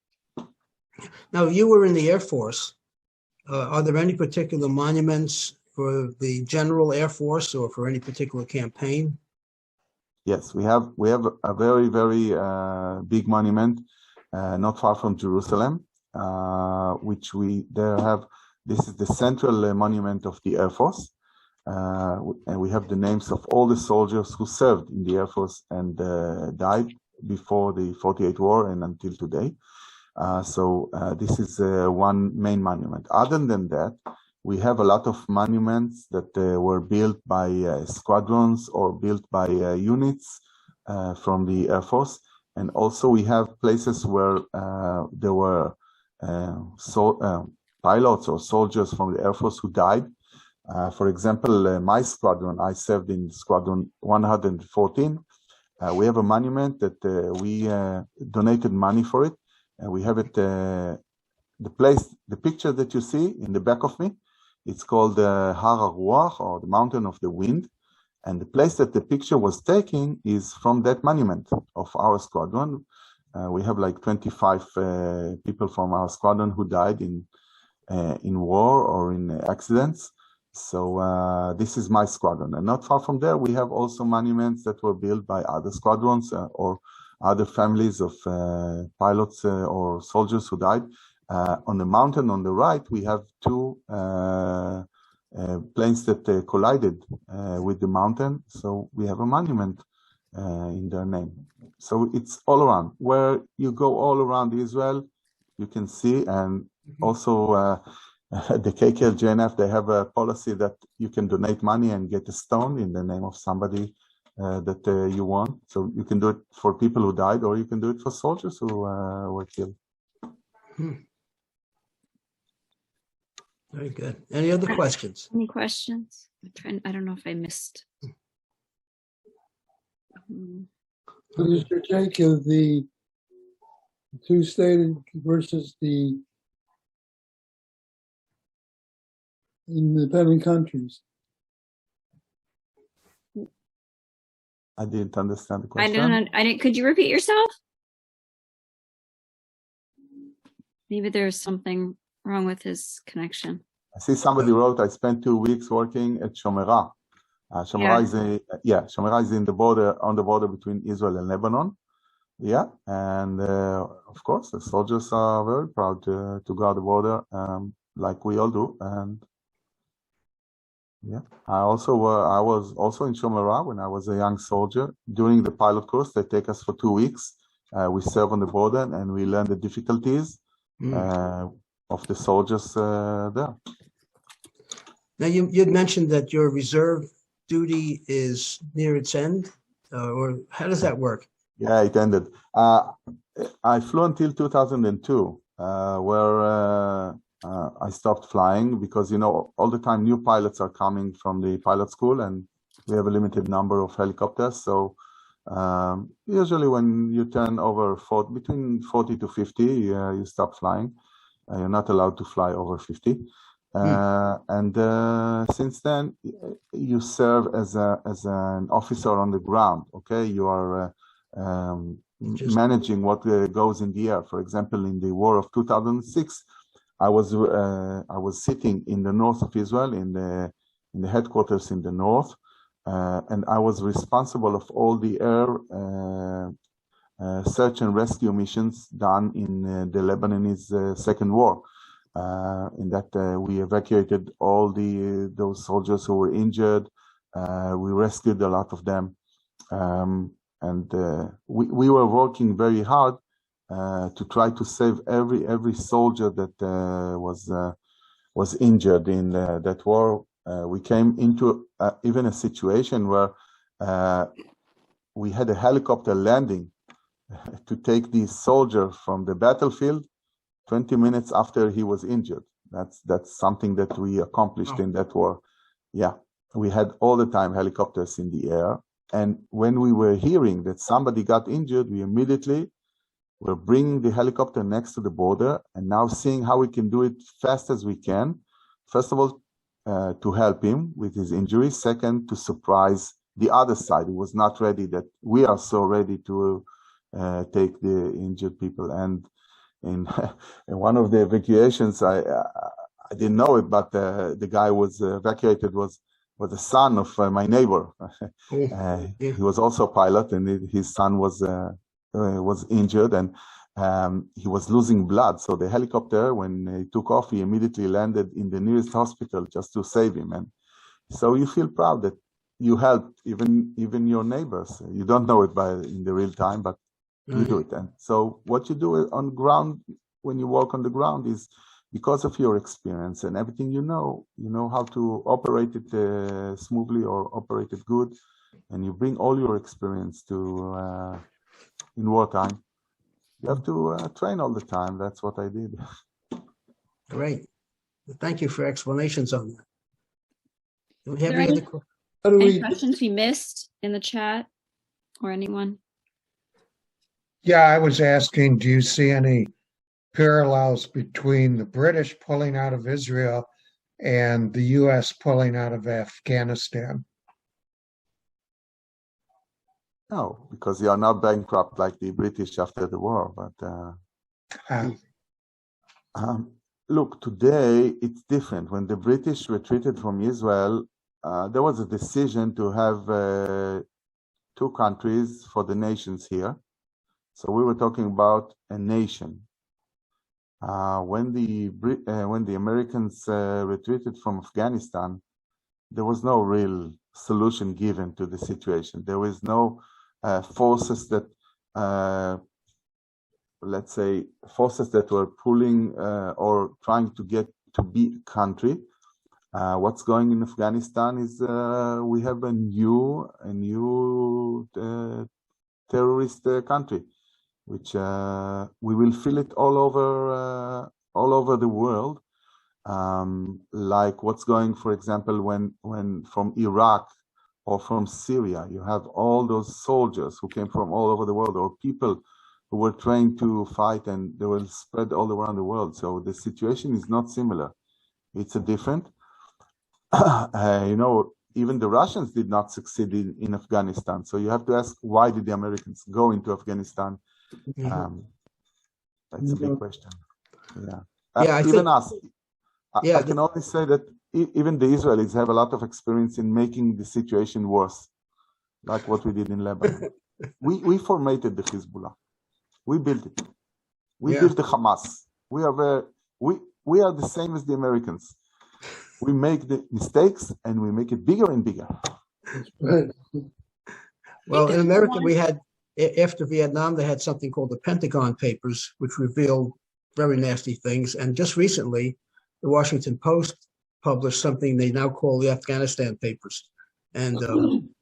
Now, you were in the Air Force. Are there any particular monuments for the General Air Force or for any particular campaign? Yes, we have a very, very big monument not far from Jerusalem, which we there have. This is the central monument of the Air Force, and we have the names of all the soldiers who served in the Air Force and died before the 48 war and until today. So this is one main monument. Other than that, we have a lot of monuments that were built by squadrons or built by units from the Air Force. And also we have places where there were pilots or soldiers from the Air Force who died. For example, my squadron, I served in Squadron 114. We have a monument that we donated money for it. We have it, the picture that you see in the back of me, it's called Har HaRuach, or the Mountain of the Wind. And the place that the picture was taken is from that monument of our squadron. We have like 25 people from our squadron who died in war or in accidents. So this is my squadron. And not far from there, we have also monuments that were built by other squadrons or other families of pilots or soldiers who died. On the mountain on the right, we have two planes that collided with the mountain. So we have a monument in their name. So it's all around. Where you go all around Israel, you can see. And also the KKLJNF, they have a policy that you can donate money and get a stone in the name of somebody that you want. So you can do it for people who died, or you can do it for soldiers who were killed. Very good. Any other questions? Any questions? I don't know if I missed. What is your take of the two-state versus the independent countries? I didn't understand the question. I didn't. Could you repeat yourself? Maybe there's something wrong with his connection. I see somebody wrote, I spent 2 weeks working at Shomera. Shomera is in the border, on the border between Israel and Lebanon. Yeah, and of course, the soldiers are very proud to guard the border, like we all do. And yeah, I was also in Shomera when I was a young soldier. During the pilot course, they take us for 2 weeks. We serve on the border and we learn the difficulties of the soldiers there. Now, you'd mentioned that your reserve duty is near its end, or how does that work? Yeah, it ended. I flew until 2002, where I stopped flying because, you know, all the time new pilots are coming from the pilot school and we have a limited number of helicopters. So usually when you turn over between 40 to 50, you stop flying. You're not allowed to fly over 50. And since then, you serve as an officer on the ground. Okay, you are managing what goes in the air. For example, in the war of 2006, I was sitting in the north of Israel in the headquarters in the north, and I was responsible of all the air search and rescue missions done in the Lebanese second war. In that we evacuated all those soldiers who were injured. We rescued a lot of them, and we were working very hard to try to save every soldier that was injured in that war. We came into even a situation where we had a helicopter landing to take the soldier from the battlefield 20 minutes after he was injured. That's something that we accomplished in that war. Yeah, we had all the time helicopters in the air. And when we were hearing that somebody got injured, we immediately were bringing the helicopter next to the border and now seeing how we can do it fast as we can. First of all, to help him with his injury. Second, to surprise the other side. He was not ready that we are so ready to take the injured people. And in one of the evacuations, I didn't know it, but the guy was evacuated was the son of my neighbor. He was also a pilot, and his son was injured, and he was losing blood. So the helicopter, when he took off, he immediately landed in the nearest hospital just to save him. And so you feel proud that you helped even your neighbors. You don't know it in the real time, but you do it. And so what you do on ground, when you walk on the ground, is because of your experience and everything you know how to operate it smoothly or operate it good, and you bring all your experience to in wartime. You have to train all the time. That's what I did. Great. Thank you for explanations on that. Do we have Are there any any- other questions? How do Any we, questions we missed in the chat or anyone? Yeah, I was asking, do you see any parallels between the British pulling out of Israel and the U.S. pulling out of Afghanistan? No, because you are not bankrupt like the British after the war. But look, today it's different. When the British retreated from Israel, there was a decision to have 2 countries for the nations here. So we were talking about a nation. When the Americans retreated from Afghanistan, there was no real solution given to the situation. There was no forces that, let's say, forces that were pulling or trying to get to be a country. What's going in Afghanistan is we have a new terrorist country, which we will feel it all over the world. Like what's going, for example, when from Iraq or from Syria, you have all those soldiers who came from all over the world, or people who were trained to fight, and they will spread all around the world. So the situation is not similar. It's a different. Even the Russians did not succeed in Afghanistan. So you have to ask, why did the Americans go into Afghanistan? That's a big question. Yeah. Even us. I can only say that even the Israelis have a lot of experience in making the situation worse, like what we did in Lebanon. we formatted the Hezbollah. We built it. We built the Hamas. We are the same as the Americans. We make the mistakes and we make it bigger and bigger. Well, in America, we had, after Vietnam, they had something called the Pentagon Papers, which revealed very nasty things. And just recently, the Washington Post published something they now call the Afghanistan Papers. And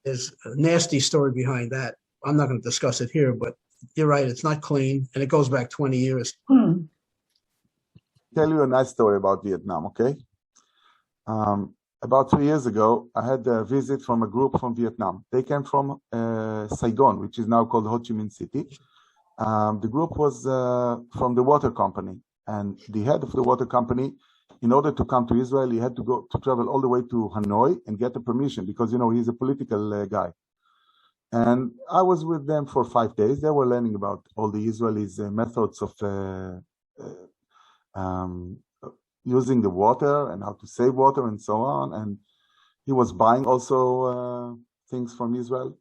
there's a nasty story behind that. I'm not going to discuss it here, but you're right, it's not clean, and it goes back 20 years. Tell you a nice story about Vietnam, okay? About 3 years ago, I had a visit from a group from Vietnam. They came from Saigon, which is now called Ho Chi Minh City. The group was from the water company, and the head of the water company, in order to come to Israel, he had to travel all the way to Hanoi and get the permission, because he's a political guy. And I was with them for 5 days. They were learning about all the Israelis' methods of using the water and how to save water and so on. And he was buying also things from Israel.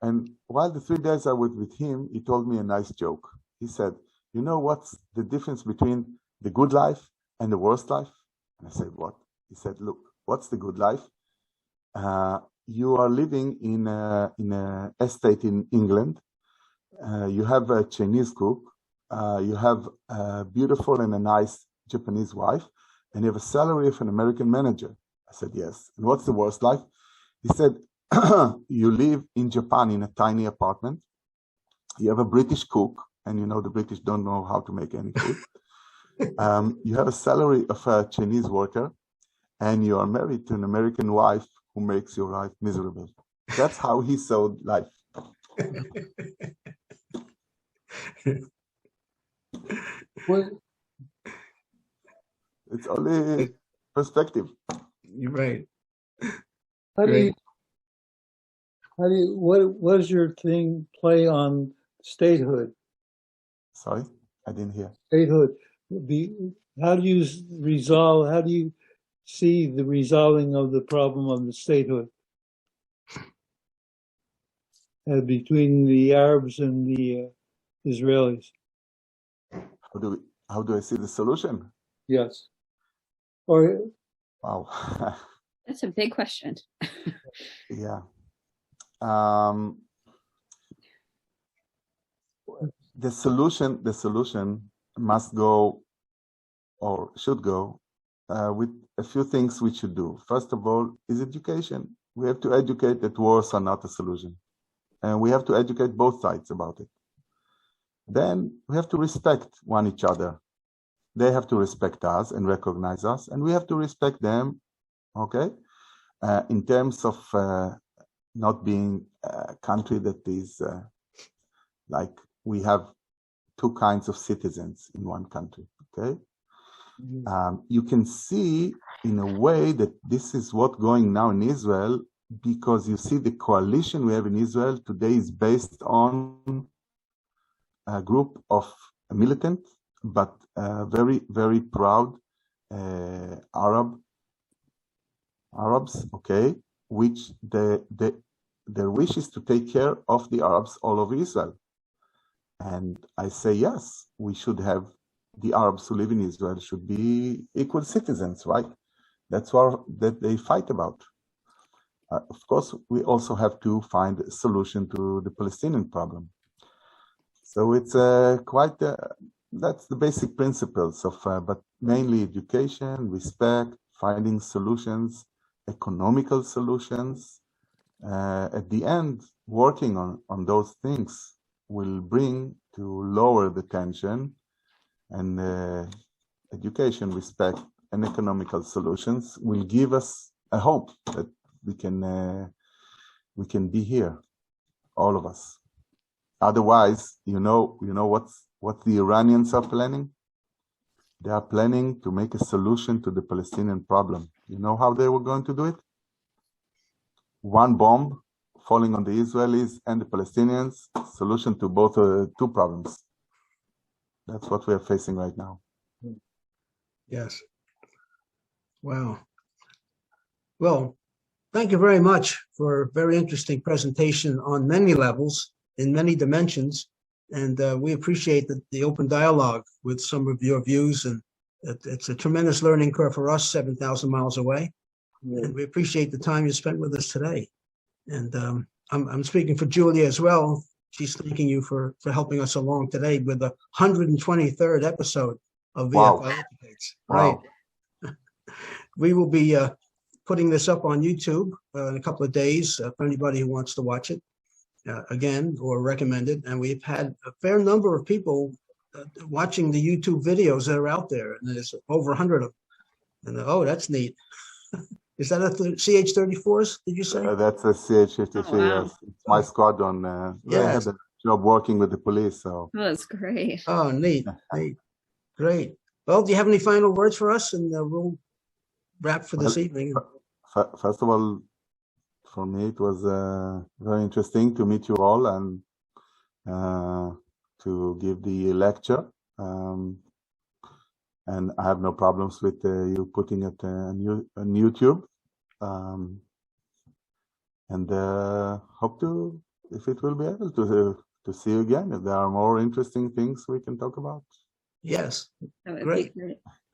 And while the 3 days I was with him, he told me a nice joke. He said, you know what's the difference between the good life and the worst life? And I said, what? He said, look, what's the good life? You are living in an estate in England. You have a Chinese cook. You have a beautiful and a nice Japanese wife, and you have a salary of an American manager. I said, yes. And what's the worst life? He said, you live in Japan in a tiny apartment. You have a British cook, and the British don't know how to make any food. You have a salary of a Chinese worker, and you are married to an American wife who makes your life miserable. That's how he saw life. What, It's only perspective. You're right. how do Great. you, what does your thing play on statehood? Sorry, I didn't hear. Statehood. How do you resolve, how do you see the resolving of the problem of the statehood? Between the Arabs and the Israelis. How do I see the solution? Yes. Or Wow. That's a big question. Yeah. The solution must go or should go with a few things we should do. First of all, is education. We have to educate that wars are not a solution. And we have to educate both sides about it. Then we have to respect each other. They have to respect us and recognize us, and we have to respect them, okay? In terms of not being a country that is like we have two kinds of citizens in one country, okay? You can see in a way that this is what's going now in Israel, because you see the coalition we have in Israel today is based on a group of militant, but very, very proud Arabs, okay, which their wish is to take care of the Arabs all over Israel. And I say, yes, we should have the Arabs who live in Israel should be equal citizens, right? That's what that they fight about. Of course, we also have to find a solution to the Palestinian problem. So it's that's the basic principles of, but mainly education, respect, finding solutions, economical solutions. At the end, working on those things will bring to lower the tension, and education, respect, and economical solutions will give us a hope that we can be here, all of us. Otherwise, you know what the Iranians are planning? They are planning to make a solution to the Palestinian problem. You know how they were going to do it? One bomb falling on the Israelis and the Palestinians, solution to both two problems. That's what we are facing right now. Yes. Wow. Well, thank you very much for a very interesting presentation on many levels, in many dimensions. And we appreciate the open dialogue with some of your views. And it's a tremendous learning curve for us, 7,000 miles away. Yeah. And we appreciate the time you spent with us today. And I'm speaking for Julia as well. She's thanking you for helping us along today with the 123rd episode of VFI Educates. Right. Wow. We will be putting this up on YouTube in a couple of days for anybody who wants to watch it again or recommend it. And we've had a fair number of people watching the YouTube videos that are out there, and there's over 100 of them. And oh, that's neat. Is that a CH-34s, did you say? That's a CH-53, oh, wow. Yes. It's my squadron. They had a job working with the police. So. Oh, that's great. Oh, neat, neat. Great. Well, do you have any final words for us? And we'll wrap for this evening. First of all, for me, it was very interesting to meet you all and to give the lecture. And I have no problems with you putting it on YouTube. And hope to, if it will be able to see you again, if there are more interesting things we can talk about. Yes, great.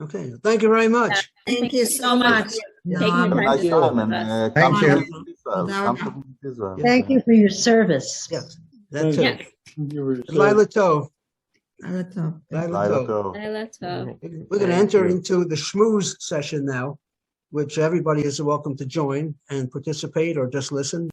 Okay, thank you very much. Thank you so much. Have a nice time and Thank you. Thank you for your service. Yes, that's it. Yes. Lila Tov. Lila Tov. Lila Tov. We're going to enter into the schmooze session now, which everybody is welcome to join and participate or just listen.